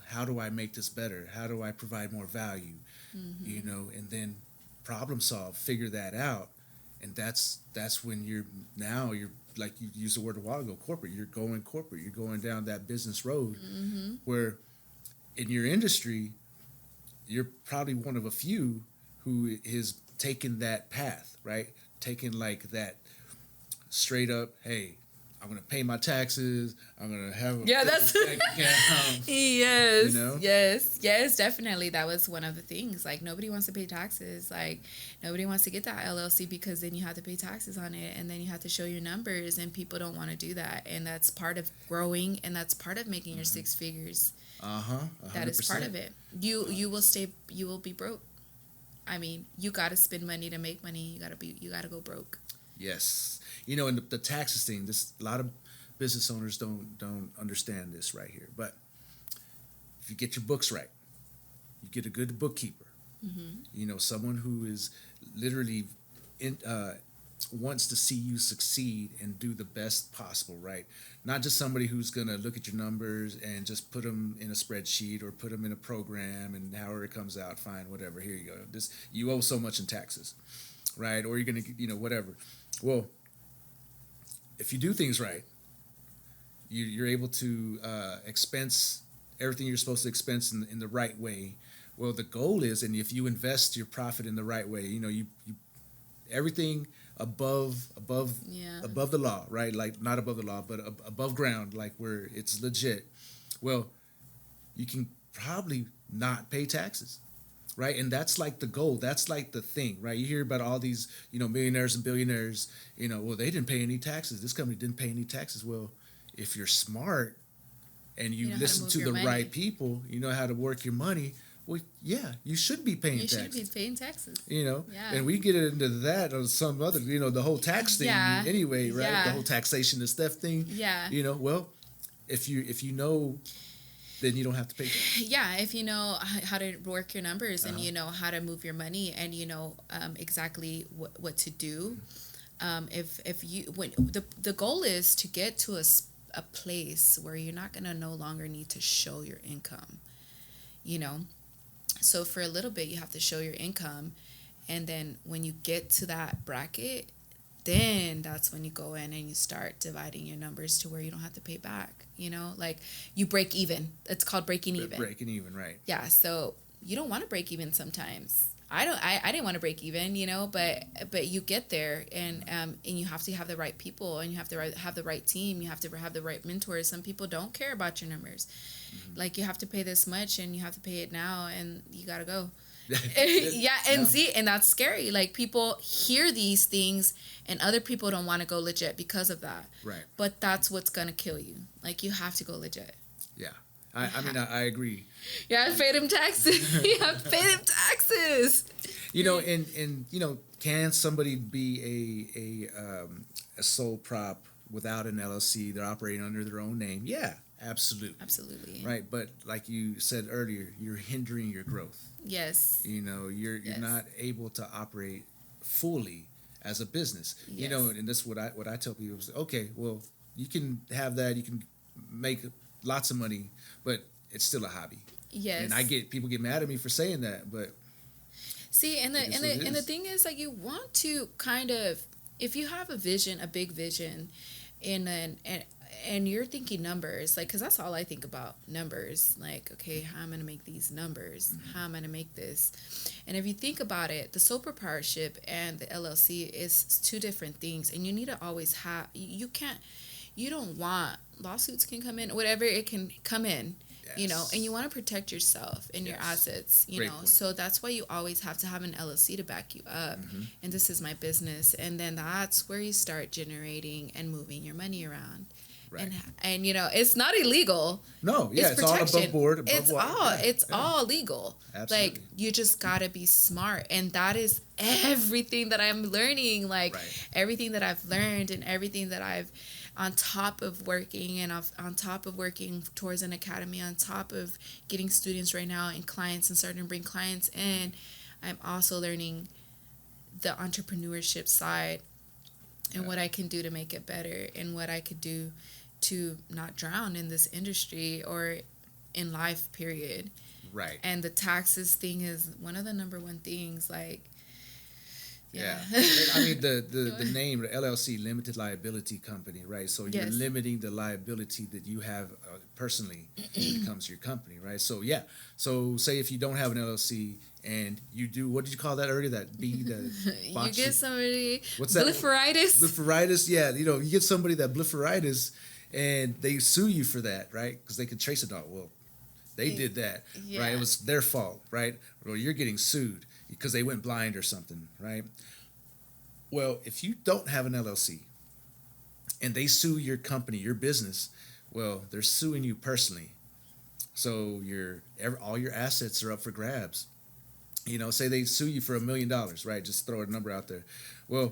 how do I make this better? How do I provide more value? And then problem solve, figure that out. And that's when you're like you used the word a while ago, corporate. You're going corporate. You're going down that business road, where in your industry, you're probably one of a few who is taking that path, right? Taking like that straight up, hey, I'm going to pay my taxes. I'm going to have a that's bank account. Yes. Yes, definitely. That was one of the things. Like, nobody wants to pay taxes. Like, nobody wants to get that LLC, because then you have to pay taxes on it, and then you have to show your numbers, and people don't want to do that. And that's part of growing, and that's part of making your six figures. 100%. That is part of it. You will be broke. I mean, you got to spend money to make money. You got to go broke. Yes. And the taxes thing, a lot of business owners don't understand this right here. But if you get your books right, you get a good bookkeeper, someone who is literally wants to see you succeed and do the best possible, right? Not just somebody who's going to look at your numbers and just put them in a spreadsheet or put them in a program, and however it comes out, fine, whatever, here you go. You owe so much in taxes, right? Or you're going to, whatever. Well, if you do things right, you're able to expense everything you're supposed to expense in the right way. Well, the goal is, and if you invest your profit in the right way, you everything above the law, right? Like, not above the law, but above ground, like where it's legit. Well, you can probably not pay taxes. Right, and that's like the goal. That's like the thing, right? You hear about all these, millionaires and billionaires. Well, they didn't pay any taxes. This company didn't pay any taxes. Well, if you're smart and you listen to the right people, you know how to work your money. Well, yeah, you should be paying taxes. You should be paying taxes. And we get into that on some other, the whole tax thing anyway, right? Yeah. The whole taxation and stuff thing. Yeah. Well, if you know, then you don't have to pay taxes. Yeah, if you know how to work your numbers, and you know how to move your money, and you know exactly what to do. If you the goal is to get to a place where you're not gonna no longer need to show your income. So for a little bit, you have to show your income. And then when you get to that bracket, then that's when you go in and you start dividing your numbers to where you don't have to pay back. Like you break even. It's called breaking even. Breaking even, right. Yeah. So you don't want to break even sometimes. I didn't want to break even, but you get there, and you have to have the right people, and you have to have the right team. You have to have the right mentors. Some people don't care about your numbers. Mm-hmm. Like, you have to pay this much, and you have to pay it now, and you got to go. And that's scary. Like, people hear these things, and other people don't want to go legit because of that. Right. But that's what's going to kill you. Like, you have to go legit. Yeah. I agree. Yeah, pay them taxes. Yeah, pay them taxes. And can somebody be a sole prop without an LLC? They're operating under their own name. Yeah, absolutely. Right, but like you said earlier, you're hindering your growth. Yes. You're not able to operate fully as a business. Yes. And that's what I tell people is, okay, well, you can have that, you can make lots of money, but it's still a hobby. Yes. And people get mad at me for saying that, but see, and the thing is, like, you want to kind of, if you have a vision, a big vision, and you're thinking numbers, like, because that's all I think about, numbers. Like, okay, how am I going to make these numbers? Mm-hmm. How am I going to make this? And if you think about it, the sole proprietorship and the LLC is two different things, and you need to always have, you don't want, lawsuits can come in, whatever, it can come in. Yes. And you want to protect yourself and your assets, Great point. So that's why you always have to have an LLC to back you up. Mm-hmm. And this is my business. And then that's where you start generating and moving your money around. Right. And it's not illegal. No, yeah, it's all above board. It's all legal. Absolutely. Like, you just gotta be smart, and that is everything that I'm learning. Like, everything that I've learned, and everything that I've, on top of working, and on top of working towards an academy, on top of getting students right now and clients, and starting to bring clients in, I'm also learning the entrepreneurship side, and what I can do to make it better, and what I could do to not drown in this industry or in life, period. Right. And the taxes thing is one of the number one things, like, yeah. I mean, the name, the LLC, limited liability company, right? So you're limiting the liability that you have personally when it comes to your company, right? So, yeah. So say if you don't have an LLC and you do, what did you call that earlier? That B, you get somebody, what's that? Blepharitis. Blepharitis, yeah. You get somebody that blepharitis, and they sue you for that, right? Because they can trace it out. Well, they did that, right? It was their fault, right? Or you're getting sued because they went blind or something, right? Well, if you don't have an LLC and they sue your company, your business, well, they're suing you personally. So all your assets are up for grabs. Say they sue you for $1 million, right? Just throw a number out there. Well,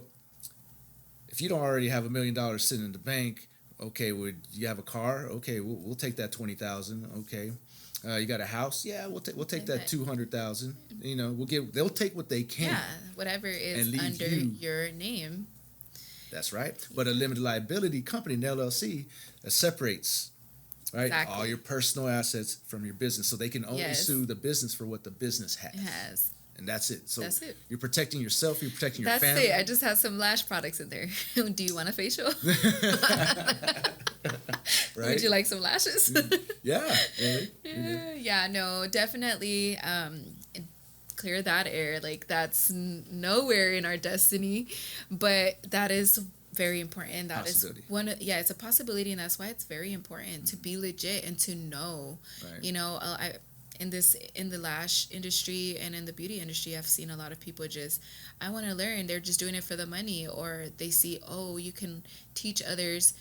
if you don't already have $1 million sitting in the bank, okay, would you have a car? Okay, we'll take that $20,000. Okay, you got a house? Yeah, we'll take that $200,000. They'll take what they can. Yeah, whatever is under your name. That's right. But a limited liability company, an LLC, separates, right, exactly, all your personal assets from your business, so they can only sue the business for what the business has. And that's it. So that's it. You're protecting yourself. You're protecting your family. That's it. I just have some lash products in there. Do you want a facial? Right? Would you like some lashes? Yeah. Really? Yeah. No, definitely. Clear that air. Like, that's nowhere in our destiny, but that is very important. That is it's a possibility, and that's why it's very important to be legit and to know. Right. In the lash industry and in the beauty industry, I've seen a lot of people I want to learn. They're just doing it for the money, or they see, you can teach others.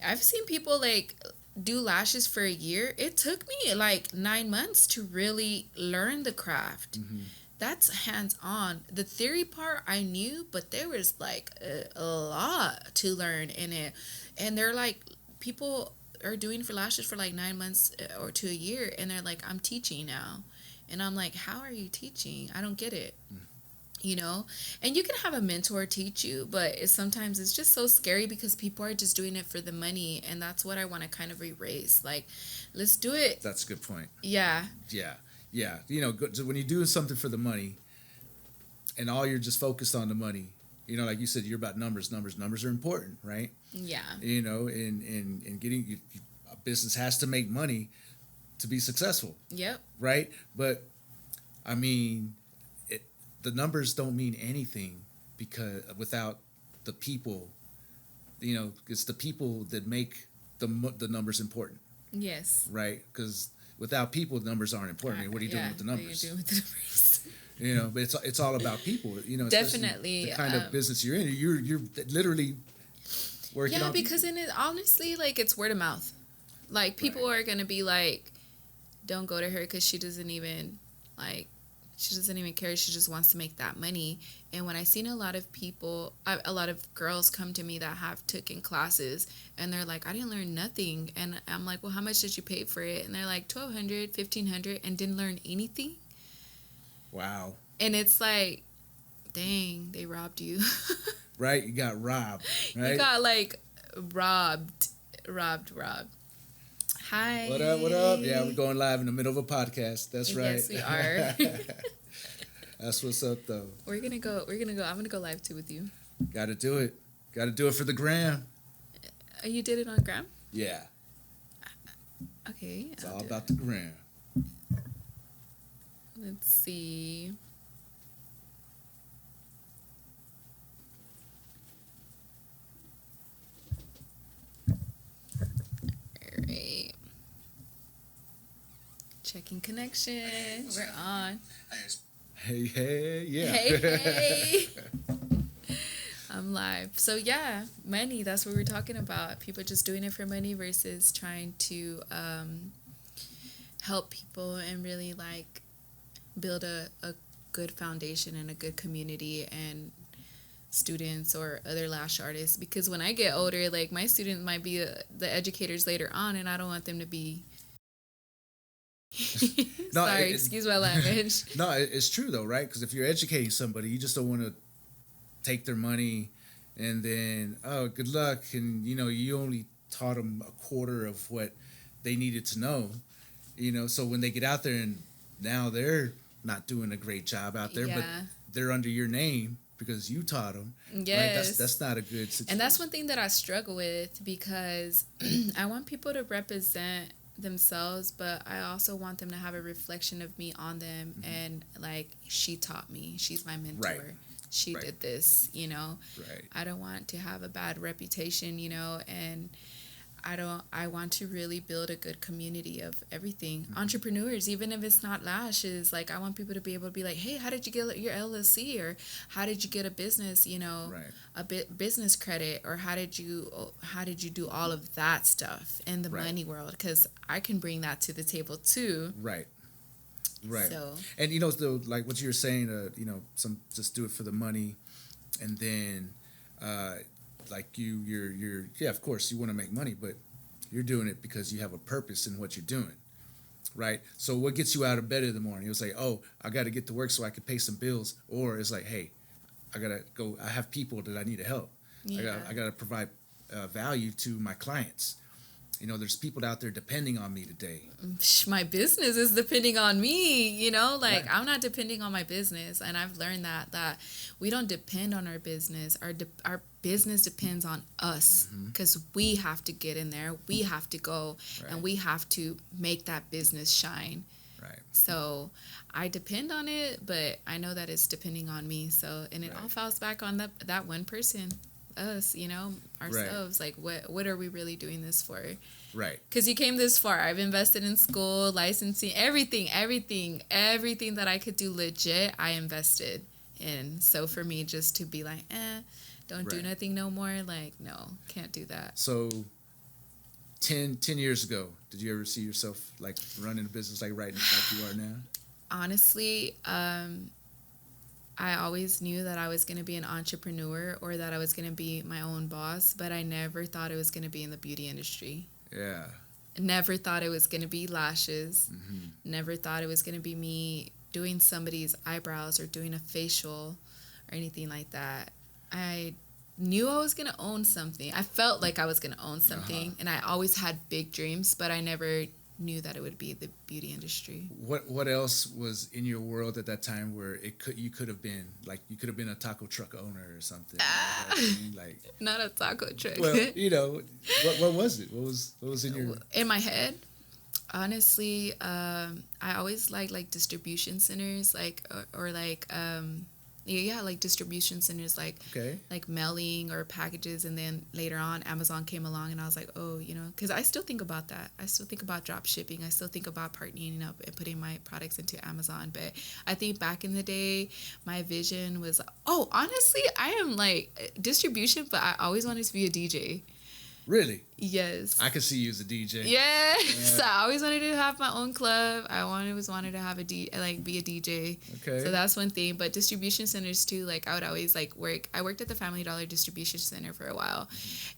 I've seen people like do lashes for a year. It took me like 9 months to really learn the craft. Mm-hmm. That's hands-on. The theory part I knew, but there was like a lot to learn in it. And they're like, people are doing for lashes for like 9 months or to a year, and they're like, I'm teaching now. And I'm like, how are you teaching? I don't get it. And you can have a mentor teach you, but sometimes it's just so scary because people are just doing it for the money, and that's what I want to kind of erase. Like, let's do it. That's a good point. Yeah. Yeah, so when you're doing something for the money, and all you're just focused on the money, like you said, you're about numbers. Numbers are important, right? Yeah. And getting a business has to make money to be successful. Yep. Right, but I mean, the numbers don't mean anything because without the people, it's the people that make the numbers important. Yes. Right, because without people, the numbers aren't important. I mean, what are you doing with the numbers? What are you doing with the numbers? But it's all about people. Definitely the kind of business you're in. You're literally working. Yeah, on because in it, honestly, like it's word of mouth. Like people are gonna be like, "Don't go to her because she doesn't even care. She just wants to make that money." And when I seen a lot of girls come to me that have taken classes, and they're like, "I didn't learn nothing," and I'm like, "Well, how much did you pay for it?" And they're like, $1,200, $1,500, and didn't learn anything. Wow. And it's like, dang, they robbed you. Right, you got robbed. Right, you got like robbed. Hi. What up? Yeah, we're going live in the middle of a podcast. That's right. Yes, we are. That's what's up, though. We're gonna go. I'm gonna go live too with you. Got to do it. Got to do it for the gram. You did it on gram? Yeah. Okay. It's all about the gram. Let's see. All right. Checking connection. We're on. Hey, yeah. Hey. I'm live. So yeah, money, that's what we're talking about. People just doing it for money versus trying to help people and really like build a good foundation and a good community and students or other lash artists. Because when I get older, like my students might be the educators later on, and I don't want them to be No, sorry, excuse my language. No, it's true though, right? Because if you're educating somebody, you just don't want to take their money and then, oh, good luck. And, you only taught them a quarter of what they needed to know, so when they get out there and now they're not doing a great job out there, but they're under your name because you taught them. Yes. Right? That's not a good situation. And that's one thing that I struggle with because I want people to represent themselves, but I also want them to have a reflection of me on them. Mm-hmm. And like, she taught me, she's my mentor. Right. She did this, Right. I don't want to have a bad reputation, and I want to really build a good community of everything. Mm-hmm. Entrepreneurs, even if it's not lashes, like I want people to be able to be like, hey, how did you get your LLC, or how did you get a business, a business credit, or how did you do all of that stuff in the money world? Because I can bring that to the table too. Right. So, and like what you were saying, some just do it for the money, and then like you're of course you want to make money, but you're doing it because you have a purpose in what you're doing, right? So what gets you out of bed in the morning? You'll say, oh, I got to get to work so I can pay some bills, or it's like, hey, I gotta go. I have people that I need to help. Yeah. I gotta provide value to my clients. There's people out there depending on me today. My business is depending on me, right. I'm not depending on my business. And I've learned that we don't depend on our business. Our business depends on us because we have to get in there. We have to go and we have to make that business shine. Right. So I depend on it, but I know that it's depending on me. So, and it all falls back on that one person. Us, ourselves. Like, what are we really doing this for? Right. Because you came this far. I've invested in school, licensing, everything that I could do legit, I invested in. So for me, just to be like, don't do nothing no more, like, no, can't do that. So 10 years ago, did you ever see yourself like running a business like you are now? Honestly, I always knew that I was going to be an entrepreneur or that I was going to be my own boss, but I never thought it was going to be in the beauty industry. Yeah. Never thought it was going to be lashes. Mm-hmm. Never thought it was going to be me doing somebody's eyebrows or doing a facial or anything like that. I knew I was going to own something. I felt like I was going to own something, and I always had big dreams, but I never knew that it would be the beauty industry. What else was in your world at that time where you could have been like, you could have been a taco truck owner or something? Like Not a taco truck. well, what was it? What was in your in my head? Honestly, I always like distribution centers, like or like like distribution centers, like okay, like mailing or packages, and then later on Amazon came along, and I was like, oh, because I still think about that. I still think about drop shipping. I still think about partnering up and putting my products into Amazon. But I think back in the day, my vision was, honestly, I am like distribution, but I always wanted to be a DJ. really? Yes. I could see you as a DJ. Yeah. So I always wanted to have my own club. I always wanted to have be a DJ. Okay. So that's one thing. But distribution centers too, like I would always like work. I worked at the Family Dollar distribution center for a while,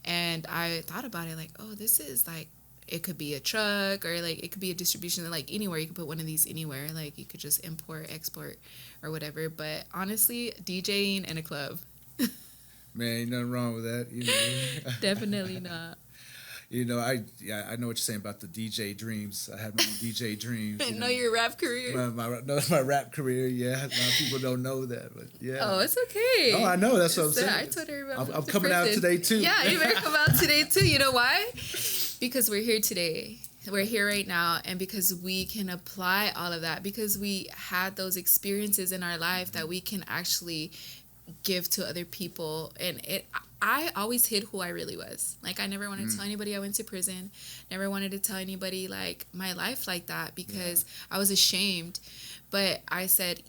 and I thought about it like, oh, this is like, it could be a truck, or like it could be a distribution, like anywhere. You could put one of these anywhere. Like you could just import, export, or whatever. But honestly, DJing in a club. Man, ain't nothing wrong with that. Definitely not. I know what you're saying about the DJ dreams. I had my DJ dreams. Know your rap career. My rap career. Yeah, a lot of people don't know that, but yeah. Oh, it's okay. Oh, I know. That's what I'm saying. I told everybody. I'm coming out today too. Yeah, you better come out today too. You know why? Because we're here today. We're here right now, and because we can apply all of that, because we had those experiences in our life that we can actually give to other people. And I always hid who I really was. Like I never wanted to tell anybody I went to prison. Never wanted to tell anybody like my life like that, because I was ashamed. But I said,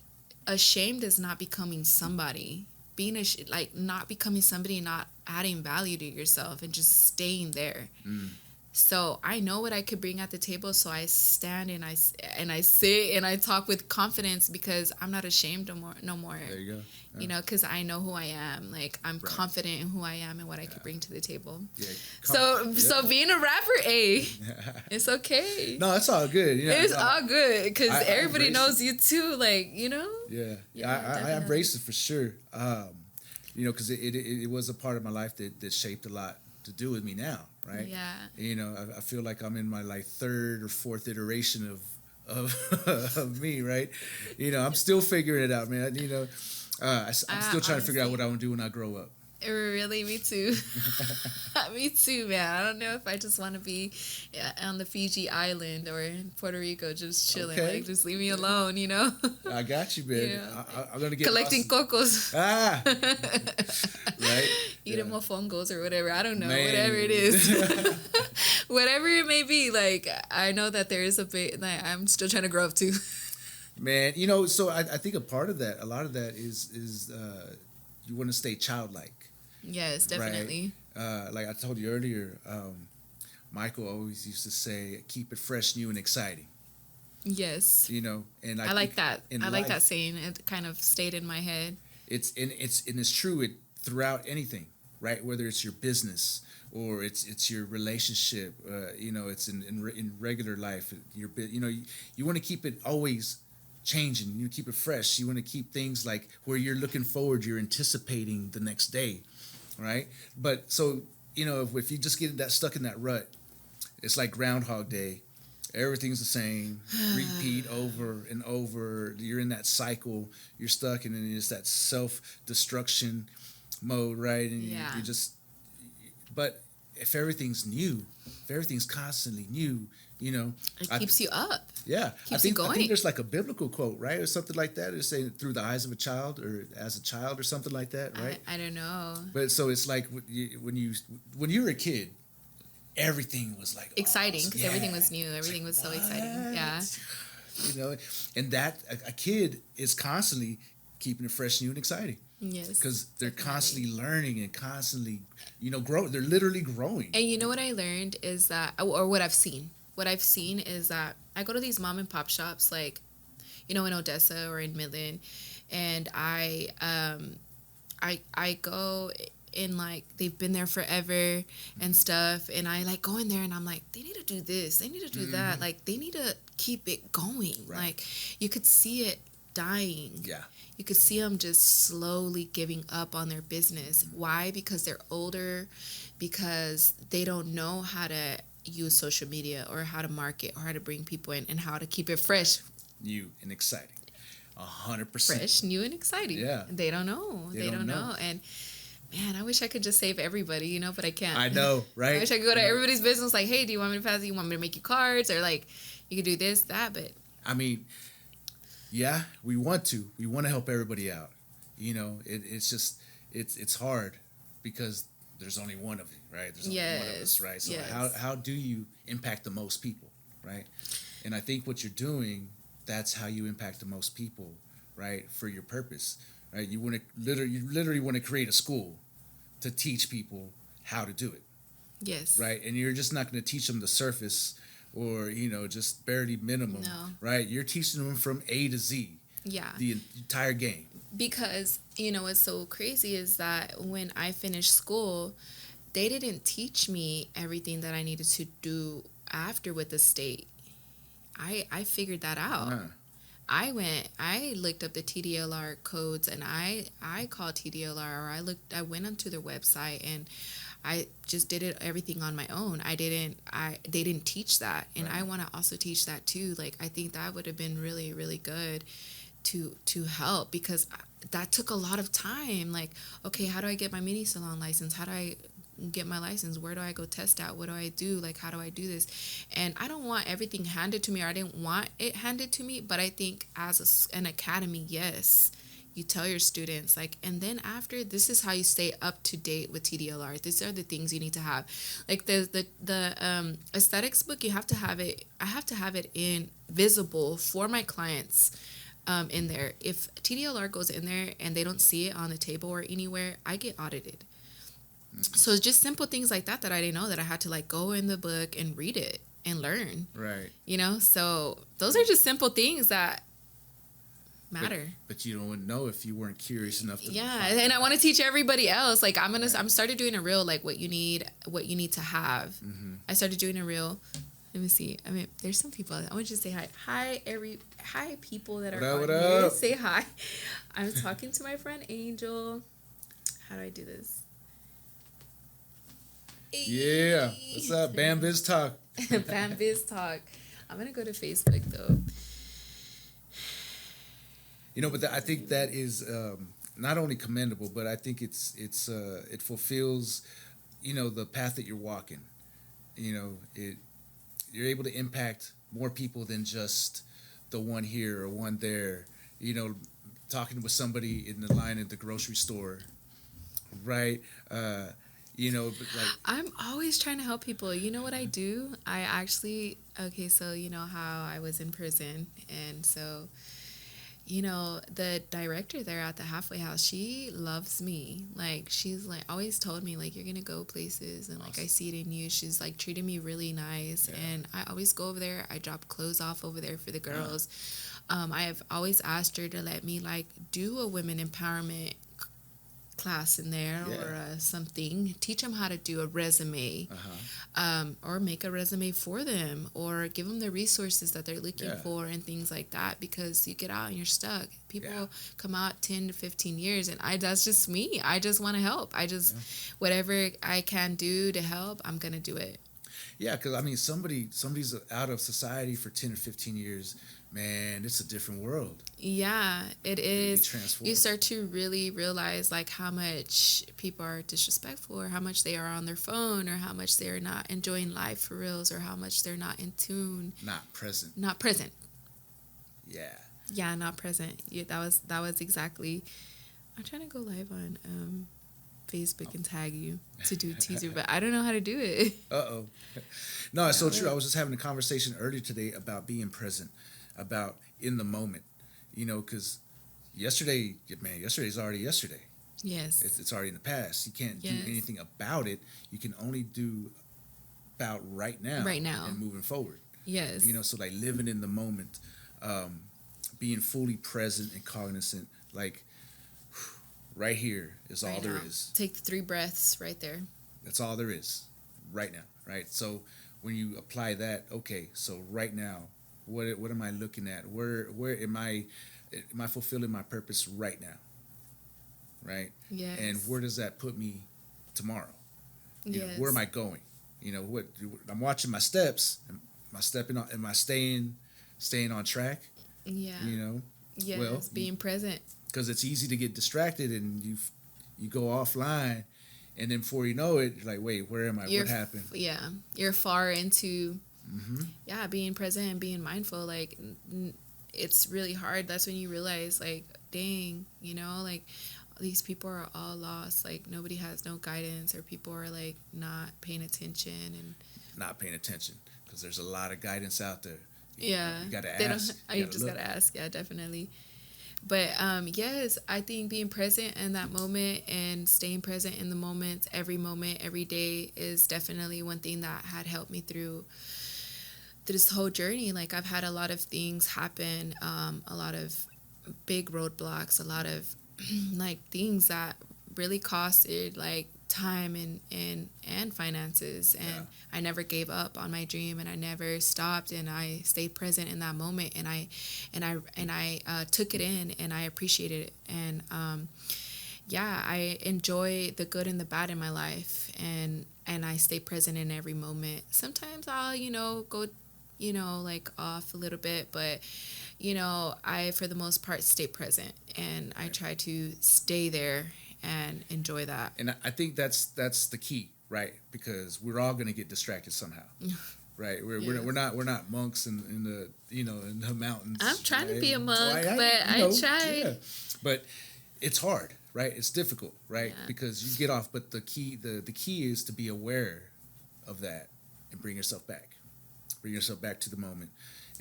ashamed is not becoming somebody. Being not becoming somebody, not adding value to yourself, and just staying there. So I know what I could bring at the table, so I stand and I sit and I talk with confidence, because I'm not ashamed no more. There you go. Yeah. Because I know who I am. Like I'm confident in who I am and what I could bring to the table. Yeah. So being a rapper, it's okay. No, it's all good. It's all good, because everybody knows you too. Like Yeah. I embrace it for sure. Because it was a part of my life that shaped a lot to do with me now. Right. Yeah. I feel like I'm in my like third or fourth iteration of me. Right. I'm still figuring it out, man. I'm still trying to figure out what I want to do when I grow up. Really, me too. Me too, man. I don't know if I just want to be on the Fiji island or in Puerto Rico just chilling. Okay. Like, just leave me alone, I got you, man. Yeah. I'm going to get collecting cocos. Right? Eating mofongos or whatever. I don't know. Man. Whatever it is. Whatever it may be. Like, I know that there is a bit, like, I'm still trying to grow up too. Man, so I think a lot of that is you want to stay childlike. Yes, definitely. Right? Like I told you earlier, Michael always used to say, keep it fresh, new, and exciting. Yes. And I like that. I like that saying. It kind of stayed in my head. It's true throughout anything, right? Whether it's your business or it's your relationship, it's in regular life. You want to keep it always changing. You keep it fresh. You want to keep things like where you're looking forward, you're anticipating the next day, right? But so if you just get stuck in that rut, it's like Groundhog Day. Everything's the same, repeat over and over. You're in that cycle. You're stuck, and then it's that self-destruction mode, right? And you just. But if everything's new, if everything's constantly new, it keeps you up. Yeah, keeps you going. I think there's like a biblical quote, right, or something like that. It's saying through the eyes of a child, or as a child, or something like that, right? I don't know. But so it's like when you were a kid, everything was like exciting, because everything was new. Everything was so exciting. Yeah. And that a kid is constantly keeping it fresh, new, and exciting. Yes. Because they're constantly learning and constantly, growing. They're literally growing. And what I learned is that, or what I've seen. What I've seen is that I go to these mom and pop shops, like, in Odessa or in Midland, and I go in, like, they've been there forever and stuff, and I like go in there and I'm like, they need to do this, they need to do that, like they need to keep it going. Right. Like you could see it dying. Yeah. You could see them just slowly giving up on their business. Why? Because they're older, because they don't know how to use social media or how to market or how to bring people in and how to keep it fresh. New and exciting. 100%. Fresh, new, and exciting. Yeah. They don't know. They don't know. And man, I wish I could just save everybody, but I can't. I know, right? I wish I could go to everybody's business like, hey, do you want me to pass it? You want me to make you cards? Or like, you could do this, that, but. I mean, yeah, we want to. We want to help everybody out. It's just, it's hard because there's only one of you, right? There's only one of us, right? So how do you impact the most people, right? And I think what you're doing, that's how you impact the most people, right? For your purpose, right? You literally want to create a school to teach people how to do it. Yes. Right? And you're just not going to teach them the surface or, just barely minimum, right? You're teaching them from A to Z. Yeah. The entire game. Because, what's so crazy is that when I finished school, they didn't teach me everything that I needed to do after with the state. I figured that out. I looked up the TDLR codes and I called TDLR, or I went onto their website and I just did everything on my own. They didn't teach that. And I want to also teach that too. Like, I think that would have been really, really good to help, because that took a lot of time. Like, okay, how do I get my mini salon license? How do I get my license? Where do I go test out? What do I do? Like, how do I do this? And I don't want everything handed to me, or I didn't want it handed to me, but I think as an academy, yes, you tell your students, like, and then after, this is how you stay up to date with TDLR. These are the things you need to have. Like the aesthetics book, you have to have it. I have to have it in visible for my clients in there. If TDLR goes in there and they don't see it on the table or anywhere, I get audited. So it's just simple things like that I didn't know, that I had to like go in the book and read it and learn. Right. So those are just simple things that matter. But you don't know if you weren't curious enough to. Yeah, and I want to teach everybody else. Like, I'm started doing a reel, like what you need to have. Mm-hmm. I started doing a reel. Let me see. I mean, there's some people. I want you to say hi. Hi people that are on here. Say hi. I'm talking to my friend Angel. How do I do this? Yeah. What's up? BAM BIZ TALK. BAM BIZ TALK. I'm going to go to Facebook, though. But I think that is not only commendable, but I think it fulfills, the path that you're walking. You're able to impact more people than just the one here or one there. Talking with somebody in the line at the grocery store, right? But like, I'm always trying to help people. You know what I do? I actually, so you know how I was in prison, and so, the director there at the halfway house, she loves me. Like, she's like always told me, like, you're gonna go places, and like, I see it in you. She's like treated me really nice, and I always go over there. I drop clothes off over there for the girls. I have always asked her to let me like do a women empowerment class in there, or something. Teach them how to do a resume, or make a resume for them, or give them the resources that they're looking for and things like that, because you get out and you're stuck. People come out 10 to 15 years, and that's just me. I just want to help. Whatever I can do to help, I'm going to do it. Yeah, because I mean, somebody's out of society for 10 or 15 years, man, it's a different world. Yeah, it is. You start to really realize like how much people are disrespectful, or how much they are on their phone, or how much they're not enjoying life for reals, or how much they're not in tune. Not present. Yeah. Yeah, not present. Yeah, that was exactly. I'm trying to go live on Facebook and tag you to do a teaser, but I don't know how to do it. No, it's so true. I was just having a conversation earlier today about being present, about in the moment, because yesterday's already yesterday. Yes. It's already in the past. You can't do anything about it. You can only do about right now. And moving forward. Yes. So like living in the moment, being fully present and cognizant, like right here is all there is. Take the 3 breaths right there. That's all there is right now, right? So when you apply that, okay, so right now, what am I looking at? Where am I fulfilling my purpose right now? Right? Yes. And where does that put me tomorrow? Yes. Where am I going? You know what? I'm watching my steps. Am I stepping on? Am I staying on track? Yeah. You know. Yes. Well, being present. Because it's easy to get distracted and you go offline, and then before you know it, you're like, wait, where am I? What happened? Yeah, you're far into Mm-hmm. being present and being mindful. Like it's really hard. That's when you realize, like, dang, like these people are all lost. Like nobody has no guidance, or people are like not paying attention and not paying attention because there's a lot of guidance out there. You gotta ask. You just gotta ask. Yeah, definitely. But yes, I think being present in that moment and staying present in the moment, every day is definitely one thing that had helped me through this whole journey. Like I've had a lot of things happen, a lot of big roadblocks, a lot of like things that really costed like time and finances, and I never gave up on my dream, and I never stopped, and I stayed present in that moment, and I took it in, and I appreciated it, and I enjoy the good and the bad in my life, and I stay present in every moment. Sometimes I'll go like off a little bit, but I for the most part stay present, and I try to stay there and enjoy that. And I think that's the key, right? Because we're all going to get distracted somehow, right? We're not monks in the in the mountains. I'm trying right? to be a monk, I tried. Yeah. But it's hard, right? It's difficult, right? Yeah. Because you get off. But the key is to be aware of that and bring yourself back. Bring yourself back to the moment.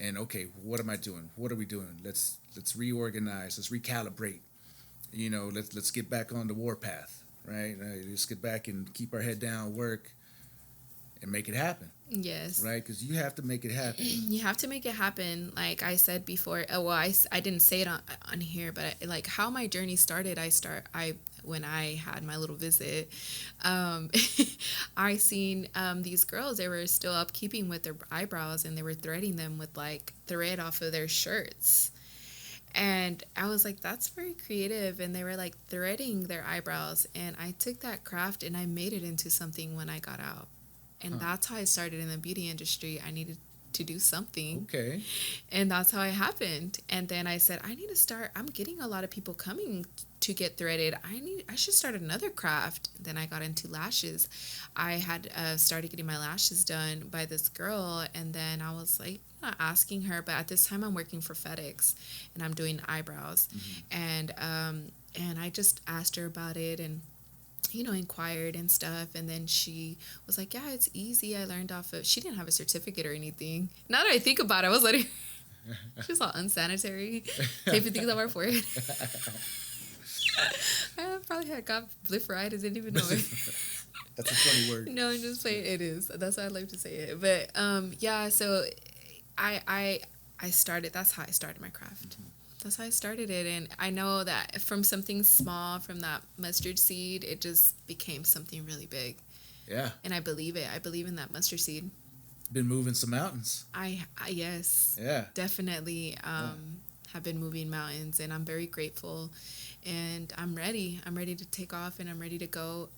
And okay, what am I doing? What are we doing? Let's reorganize. Let's recalibrate. Let's get back on the warpath, right? Let's get back and keep our head down, work, and make it happen. Yes. Right? Because you have to make it happen. You have to make it happen. Like I said before, I didn't say it on here, but like how my journey started, when I had my little visit, I seen these girls, they were still upkeeping with their eyebrows, and they were threading them with like thread off of their shirts. And I was like, that's very creative. And they were like threading their eyebrows. And I took that craft and I made it into something when I got out. And that's how I started in the beauty industry. I needed to do something. Okay. And that's how it happened. And then I said, I need to start. I'm getting a lot of people coming to get threaded. I should start another craft. Then I got into lashes. I had started getting my lashes done by this girl. And then I was like, not asking her, but at this time I'm working for FedEx and I'm doing eyebrows. Mm-hmm. And I just asked her about it and inquired and stuff, and then she was like, yeah, it's easy. I learned off of, she didn't have a certificate or anything. Now that I think about it, I was like, she's all unsanitary, taping things on our forehead. I probably had got blepharitis, didn't even know it. That's a funny word. No, I'm just saying it is. That's how I like to say it. But so I started, that's how I started my craft. Mm-hmm. That's how I started it. And I know that from something small, from that mustard seed, it just became something really big. Yeah. And I believe it. I believe in that mustard seed. Been moving some mountains. Yes. Yeah. Definitely have been moving mountains, and I'm very grateful. And I'm ready. I'm ready to take off, and I'm ready to go.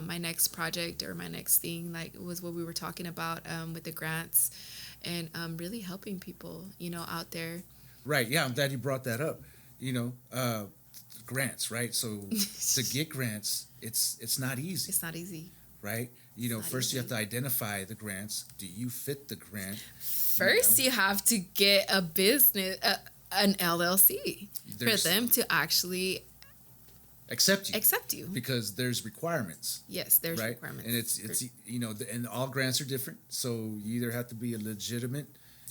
My next project or my next thing, like, was what we were talking about with the grants, and really helping people, out there. Right. Yeah, I'm glad you brought that up. Grants, right? So to get grants, it's not easy. It's not easy. Right? First you have to identify the grants. Do you fit the grant? First, you have to get a business, an LLC, for them to actually accept you. Because there's requirements. Yes, there's requirements. And it's and all grants are different. So you either have to be a legitimate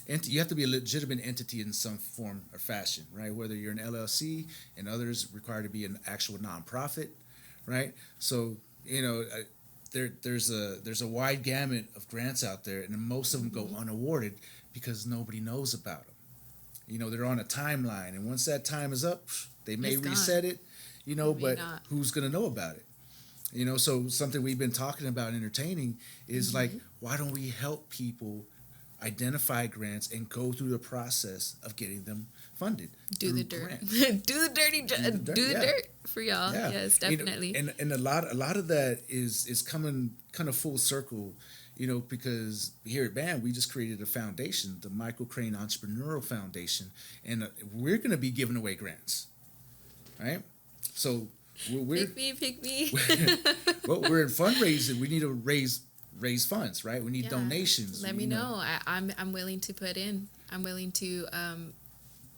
entity in some form or fashion, right? Whether you're an LLC, and others require to be an actual nonprofit, right? So there's a wide gamut of grants out there, and most of them go unawarded because nobody knows about them. They're on a timeline, and once that time is up, they may reset it, but who's gonna know about it? So something we've been talking about entertaining is like, why don't we help people identify grants, and go through the process of getting them funded. Do the dirt. Do the Yeah. dirt for y'all. Yeah. Yes, definitely. And a lot of that is coming kind of full circle, because here at BAM we just created a foundation, the Michael Crane Entrepreneurial Foundation, and we're going to be giving away grants, right? So we're pick me. well, we're in fundraising. We need to raise funds, right? We need Yeah. donations. Let me know. I'm willing to put in. I'm willing to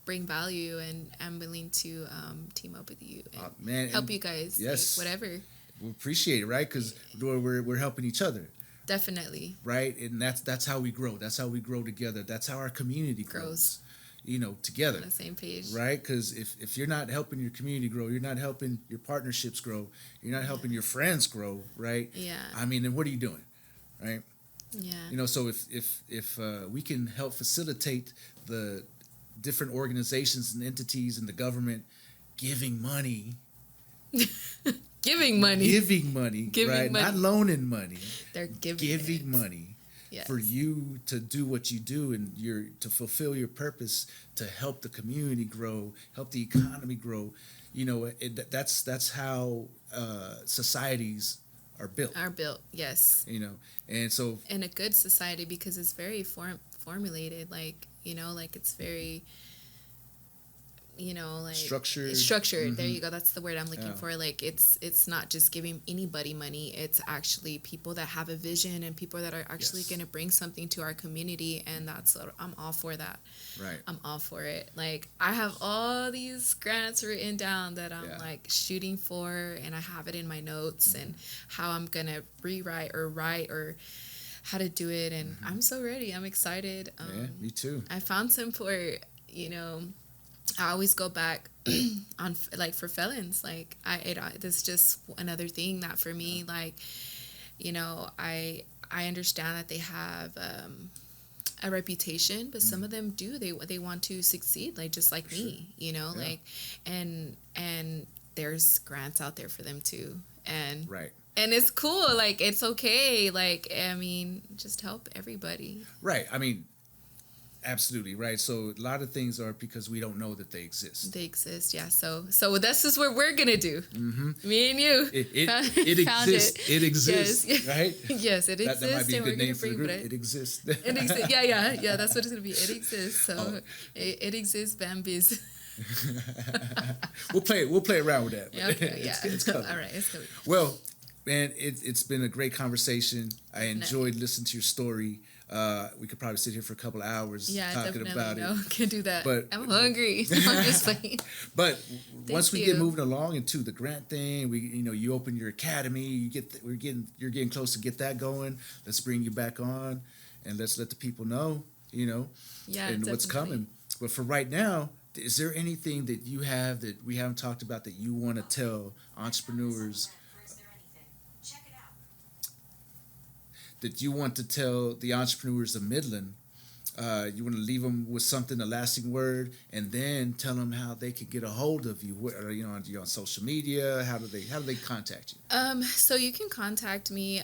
bring value, and I'm willing to team up with you and help you guys. Yes, whatever. We appreciate it, right? Because we're helping each other. Definitely. Right, and that's how we grow. That's how we grow together. That's how our community grows. Together. On the same page. Right, because if you're not helping your community grow, you're not helping your partnerships grow, you're not helping your friends grow, right? Yeah. I mean, then what are you doing, right? Yeah. So if we can help facilitate the different organizations and entities in the government giving money. Giving money, right? Not loaning money. They're giving money for you to do what you do, and to fulfill your purpose, to help the community grow, help the economy grow. That's how societies are built. Yes. And so in a good society, because it's very formulated, like it's very. Structured. Mm-hmm. There you go. That's the word I'm looking for. Like it's not just giving anybody money. It's actually people that have a vision and people that are actually going to bring something to our community. And I'm all for that. Right. I'm all for it. Like I have all these grants written down that I'm like shooting for, and I have it in my notes and how I'm going to rewrite or write or how to do it. And I'm so ready. I'm excited. Me too. I found some for, I always go back on for felons. Like this is just another thing that for me, like, I understand that they have a reputation, but some of them do. They want to succeed, like just like me, like, and there's grants out there for them too, and right. And it's cool. Like it's okay. Like I mean, just help everybody. Right. I mean. Absolutely, right. So a lot of things are because we don't know that they exist. They exist, yeah. So this is what we're gonna do. Mm-hmm. Me and you. It exists. It exists, yes. Right? Yes, it exists. That might be a good name for the group. It exists. It exists. Yeah. That's what it's gonna be. It exists. So it exists. BAM BIZ. We'll play around with that. Yeah, okay, It's covered. All right, it's covered. Well, man, it's been a great conversation. I enjoyed listening to your story. We could probably sit here for a couple of hours talking about it. Can't do that. But I'm hungry. I'm just playing. But once we get moving along into the grant thing, you open your academy. You're getting close to get that going. Let's bring you back on, and let's let the people know, and definitely. what's coming. But for right now, is there anything that you have that we haven't talked about that you want to tell entrepreneurs? That you want to tell the entrepreneurs of Midland, you want to leave them with something, a lasting word, and then tell them how they can get a hold of you. Are you on social media? How do they contact you? So you can contact me.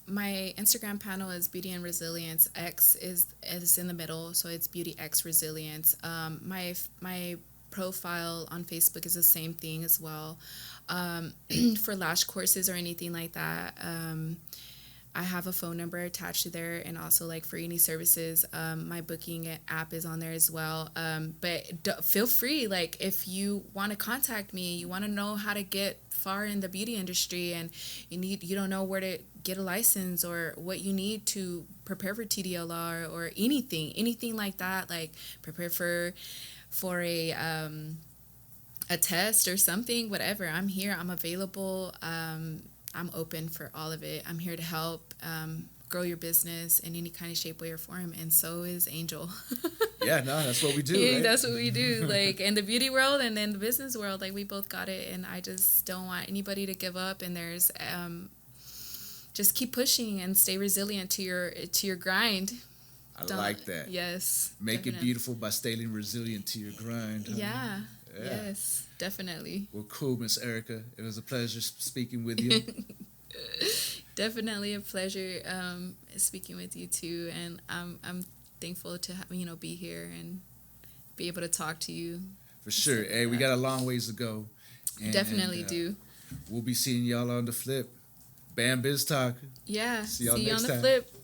My Instagram panel is Beauty and Resilience. X is in the middle, so it's Beauty X Resilience. My profile on Facebook is the same thing as well. For lash courses or anything like that. I have a phone number attached to there, and also like for any services, my booking app is on there as well. But feel free, like if you want to contact me, you want to know how to get far in the beauty industry, and you don't know where to get a license or what you need to prepare for TDLR or anything like that, like prepare for a test or something, whatever. I'm here. I'm available. I'm open for all of it. I'm here to help grow your business in any kind of shape, way, or form. And so is Angel. Yeah, no, that's what we do. Yeah, right? That's what we do. Like in the beauty world and then the business world, like we both got it. And I just don't want anybody to give up. And there's just keep pushing and stay resilient to your grind. I like that. Yes. Make it beautiful by staying resilient to your grind. Huh? Yeah. Yes, definitely. Well, cool, Miss Erika. It was a pleasure speaking with you. Definitely a pleasure speaking with you too, and I'm thankful to be here and be able to talk to you. For sure. Hey, we got a long ways to go. Definitely do. We'll be seeing y'all on the flip. BAM BIZ TALK. Yeah. See y'all See you next on the time. flip.